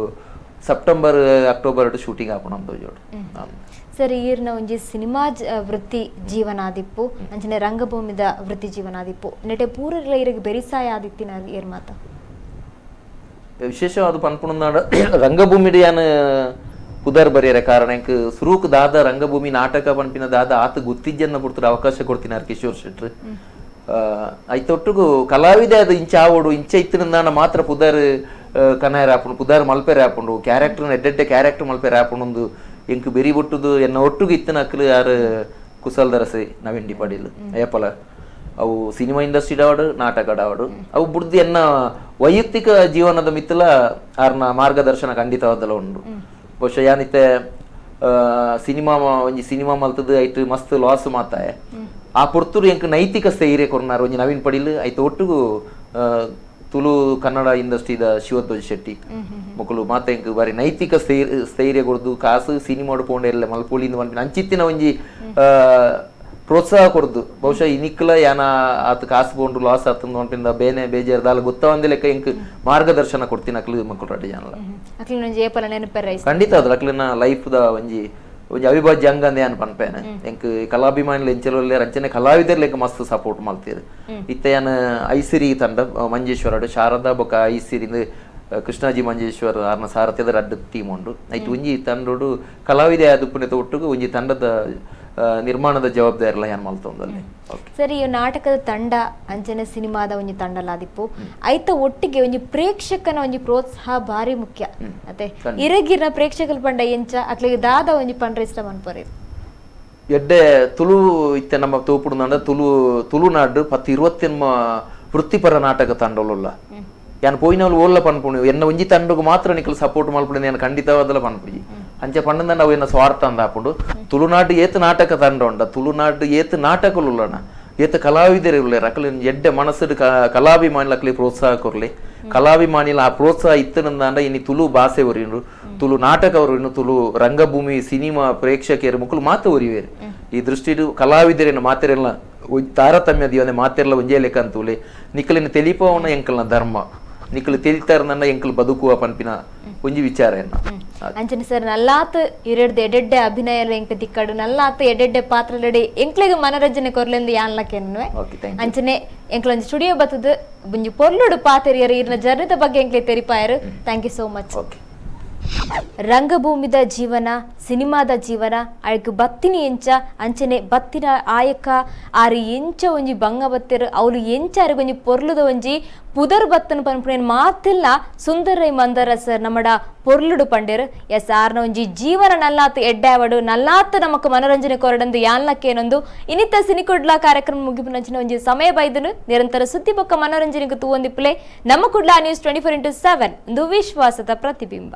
Speaker 2: ಸೆಪ್ಟೆಂಬರ್ ಅಕ್ಟೋಬರ್ ಶೂಟಿಂಗ್ ಆಪುಣ ಅಂತ ಜೋಡು
Speaker 1: ಸರಿ ಈರ್ನ ಒಂಜಿ ಸಿನಿಮಾ ವೃತ್ತಿ ಜೀವನಾದಿಪ್ಪು ಅಂಚನೆ ರಂಗಭೂಮಿದ ವೃತ್ತಿ ಜೀವನಾದಿಪ್ಪು ನೆಟೆ ಪೂರರ್ಲ ಇರಿಗೆ ಬೆರಿಸಾಯ ಆದಿತ್ತಿನ ಏರ್ ಮಾತ
Speaker 2: ವಿಶೇಷವಾದ ಪನ್ಪುಣನಾಡ ರಂಗಭೂಮಿಡ್ ಯಾನ್ ಪುದರ್ ಬರೆಯರ ಕಾರಣ ಎಂಕ್ ಸುರೂಕ್ ದಾದ ರಂಗಭೂಮಿ ನಾಟಕ ಪನ್ಪಿನ ದಾದ ಆತ ಗುತ್ತಿಜ್ಜನ್ನ ಪುಡ್ತದ ಅವಕಾಶ ಕೊಡ್ತಿನಾರ್ ಕಿಶೋರ್ ಶೆಟ್ರ್ ಐತೊಟ್ಟಿಗೂ ಕಲಾವಿದ ಅದು ಇಂಚ ಆವೋಡು ಇಂಚ ಇತ್ತಿನ ಮಾತ್ರ ಪುದರ್ ಕನಾಯರ್ ಆಪುಂಡು ಪುದರ್ ಮಲ್ಪೆರ್ ಆಪುಂಡು ಕ್ಯಾರೆಕ್ಟರ್ ಎಡ್ಡೆಡ್ಡೆ ಕ್ಯಾರೆಕ್ಟರ್ ಮಲ್ಪೆರ್ ಆಪುಂಡು ಎಂಕ್ ಬೆರಿ ಬೊಟ್ಟುದು ಎನ್ನ ಒಟ್ಟಿಗೆ ಇತ್ತಿನ ಅಕ್ಲು ಯಾರು ಕುಸಲ್ ದರಸೆ ನವೀನ್ ಪಡೀಲ್ ಏಪಲ ಅವು ಸಿನಿಮಾ ಇಂಡಸ್ಟ್ರಿ ಆವಡು ನಾಟಕ ಆವಡು ಅವು ಬುಡ್ದು ಎನ್ನ ವೈಯಕ್ತಿಕ ಜೀವನದ ಮಿತ್ತಲ ಆರ್ನ ಮಾರ್ಗದರ್ಶನ ಖಂಡಿತವಾದಲ್ಲ ಉಂಡು ಬಹುಶಃ ಯಾನಿತ್ತೆ ಸಿನಿಮಾ ಒಂಜಿ ಸಿನಿಮಾ ಮಲ್ತದ ಐಟ್ ಮಸ್ತ್ ಲಾಸ್ ಮಾತಾಯ ಆ ಪೊರ್ತುರು ಎಂಕ್ ನೈತಿಕ ಸ್ಥೈರ್ಯ ಕೊರ್ನಾರು ಒಂಜಿ ನವೀನ್ ಪಡೀಲ್ ಐತ ಒಟ್ಟಿಗೂ ತುಳು ಕನ್ನಡ ಇಂಡಸ್ಟ್ರಿದ ಶಿವಧ್ವಜ್ ಶೆಟ್ಟಿ ಮಕ್ಕಳು ಮಾತ ಎಂಕ್ ಬಾರಿ ನೈತಿಕ ಸ್ಥೈರ್ಯ ಕೊಡ್ದು ಕಾಸು ಸಿನಿಮಾಡು ಪೋಂಡೆ ಎಲ್ಲ ಮಲ್ಪೊಳಿಂದ ಮಲ್ಪಿನ ಅಂಚಿತ್ತಿನ ಒಂಜಿ ಪ್ರೋತ್ಸಾಹ ಕೊಡ್ದು ಬಹುಶಃ ಇನಿಕ್ಲ ಯಾನ ಆತ ಕಾಸು ಕೊಂಡು ಲಾಸ್ ಆತಂದು ಹೊಂಟಿಂದ ಬೇನೆ ಬೇಜಾರ್ದ ಅಲ್ಲಿ ಗೊತ್ತಾವಂದೇ ಲೆಕ್ಕ ಇಂಕ್ ಮಾರ್ಗದರ್ಶನ ಕೊಡ್ತೀನಿ ಅಕ್ಲು ಮಕ್ಕಳು ರೆಡ್ಡಿ ಜಾನಲ್ಲ
Speaker 1: ಅಕ್ಲಿನ ಒಂಜಿ ಏಪಲ ನೆನಪೆರ
Speaker 2: ಖಂಡಿತ ಅದು ಅಕ್ಲಿನ ಲೈಫ್ದ ಒಂಜಿ ಒಂಜಿ ಅವಿಭಾಜ್ಯ ಅಂಗ ಅಂದೆ ಅನ್ ಪನ್ಪೇನೆ ಎಂಕ್ ಕಲಾಭಿಮಾನಿಲ ಎಂಚಲೊಲ್ಲೆ ರಂಚನೆ ಕಲಾವಿದರ್ ಲೆಕ್ಕ ಮಸ್ತ್ ಸಪೋರ್ಟ್ ಮಾಡ್ತೀರಿ ಇತ್ತ ಯಾನ ಐಸಿರಿ ತಂಡ ಮಂಜೇಶ್ವರ ಶಾರದಾ ಬೊಕ ಐಸಿರಿಂದ ಕೃಷ್ಣಾಜಿ ಮಂಜೇಶ್ವರ್ ಆರ್ನ ಸಾರಥ್ಯದ ರಡ್ಡ ಟೀಮ್ ಉಂಡು ಐತು ಒಂಜಿ ತಂಡೋಡು ಕಲಾವಿದೆ ಆದ ಪುಣ್ಯದ ಒಟ್ಟಿಗೆ ಒಂಜಿ ತಂಡದ ನಿರ್ಮಾಣದ ಜವಾಬ್ದಾರಿ ಎಲ್ಲ ಏನ್ ಮಲ್ತೊಂದಲ್ಲಿ
Speaker 1: ಸರಿ ಈ ನಾಟಕದ ತಂಡ ಅಂಚನೆ ಸಿನಿಮಾದ ಒಂಜಿ ತಂಡಲಾದಿಪ್ಪು ಐತ ಒಟ್ಟಿಗೆ ಒಂಜಿ ಪ್ರೇಕ್ಷಕನ ಒಂಜಿ ಪ್ರೋತ್ಸಾಹ ಬಾರಿ ಮುಖ್ಯ ಮತ್ತೆ ಇರಗಿನ ಪ್ರೇಕ್ಷಕಲ್ ಪಂಡ ಎಂಚ ಅಕ್ಲಿಗೆ ದಾದ ಒಂಜಿ ಪಂಡ್ರೆ ಇಷ್ಟ ಮನ್ಪೊರೆ
Speaker 2: ಎಡ್ಡೆ ತುಳು ಇತ್ತೆ ನಮ್ಮ ತೋಪುಡು ತುಳುನಾಡು 10-20 ವೃತ್ತಿಪರ ನಾಟಕ ತಂಡೋಲ್ಲ ಯಾನ್ ಪೋಯಿನವ್ಲು ಓಲ್ಲ ಪನ್ಪುಣಿ ಎನ್ನ ಒಂಜಿ ತಂಡಗೂ ಮಾತ್ರ ನಿಕಲ್ ಸಪೋರ್ಟ್ ಮಲ್ಪುಣಿ ನಾನು ಖಂಡಿತವಾದಲ್ಲ ಪನ್ಪುಜಿ ಅಂಚೆ ಪಂಡ ನಾವು ಎನ್ನ ಸ್ವಾರ್ಥ ಅಂದ ಹಾಕೊಂಡು ತುಳುನಾಡು ಏತ್ ನಾಟಕ ತಂಡ ಉಂಡ ತುಳುನಾಡು ಏತ್ ನಾಟಕಲು ಉಳ್ಳಣ ಏತ್ ಕಲಾವಿದರು ಉಳ್ಳೇರ ಅಕ್ಲಿ ಎಡ್ಡೆ ಮನಸ್ಸು ಕಲಾಭಿಮಾನಿಲ ಅಕ್ಲಿ ಪ್ರೋತ್ಸಾಹ ಕೊರ್ಲಿ ಕಲಾಭಿಮಾನಿಲ ಆ ಪ್ರೋತ್ಸಾಹ ಇತ್ತನಂದಾಂಡ ಇನಿ ತುಳು ಭಾಷೆ ಒರಿಯರು ತುಳು ನಾಟಕ ಒರಿಯನು ತುಳು ರಂಗಭೂಮಿ ಸಿನಿಮಾ ಪ್ರೇಕ್ಷಕರು ಮುಕ್ಕಲು ಮಾತು ಒರಿವೇರು ಈ ದೃಷ್ಟಿಡು ಕಲಾವಿದರೇನು ಮಾತೆರೆಲ್ಲ ತಾರತಮ್ಯ ದಿವನೆ ಮಾತೆರ್ಲ ಒಂಜೇ ಲೆಕ್ಕ ಅಂತೂಲೆ ನಿಕಲಿನ ತೆಲಿಪವನ ಎಂಕಲ್ನ ಧರ್ಮ ನಿಕಲು ತಿಳಿತಾರ ಎಂಕಲ್ ಬದುಕುವ ಪನ್ಪಿನ ಒಂಜಿ ವಿಚಾರ
Speaker 1: ಅಂಚನೆ ಸರ್ ನಲ್ಲಾತ್ ಇರಡ್ದೆ ಎಡೆಡ್ಡೆ ಅಭಿನಯ ಎಂಕ ತಿಕ್ಕಡು ನಲ್ಲಾತ್ ಎಡೆಡ್ಡೆ ಪಾತ್ರಲಡೆ ಎಂಕ್ಲೆಗ್ ಮನರಂಜನೆ ಕೊರ್ಲೆಂದು ಯಾನ್ಲಕೆನ್ನುವೆ ಅಂಚನೆ ಎಂಕ್ಲೊಂಜಿ ಸ್ಟುಡಿಯೋ ಬತ್ತದ ಒಂಜಿ ಪೊರ್ಲುಡು ಪಾತೆರಿಯರು ಇರ್ನ ಜರ್ನದ ಬಗ್ಗೆ ಎಂಕ್ಲೆ ತೆರಿಪಾಯರು ಥ್ಯಾಂಕ್ ಯು ಸೋ ಮಚ್ ರಂಗಭೂಮಿದ ಜೀವನ ಸಿನಿಮಾದ ಜೀವನ ಅಳಕ್ ಬತ್ತಿನಿ ಎಂಚ ಅಂಚನೆ ಬತ್ತಿನ ಆಯಕ ಆರು ಎಂಚ ಒಂಜಿ ಬಂಗ ಬತ್ತಿರು ಅವಳು ಎಂಚ ಅರಿಗೊಂಜಿ ಪೊರ್ಲುದ ಒಂಜಿ ಪುದರ್ ಬತ್ತನ ಪನ್ಪುಣೇನ್ ಮಾತಿಲ್ಲ ಸುಂದರೈ ಮಂದರ ಸರ್ ನಮ್ಮಡ ಪೊರ್ಲುಡು ಪಂಡೇರು ಎಸ್ ಆರ್ನ ಒಂಜಿ ಜೀವನ ನಲ್ಲಾತ್ ಎಡ್ಡಾವಡು ನಲ್ಲಾತ್ ನಮಕ್ ಮನೋರಂಜನೆ ಕೊರಡಂದು ಯಾನ್ಲಕ್ಕೇನೊಂದು ಇನ್ನಿತ್ತ ಸಿನಿಕುಡ್ಲ ಕಾರ್ಯಕ್ರಮ ಮುಗಿಪುನಂಚಿನ ಒಂಜಿ ಸಮಯ ಬೈದನು ನಿರಂತರ ಸುದ್ದಿ ಬೊಕ್ಕ ಮನೋರಂಜನೆಗೆ ತೂವೊಂದಿಪ್ಪಲೆ ನಮ್ಮ ಕುಡ್ಲ ನ್ಯೂಸ್ 24x7 ಒಂದು ವಿಶ್ವಾಸದ ಪ್ರತಿಬಿಂಬ.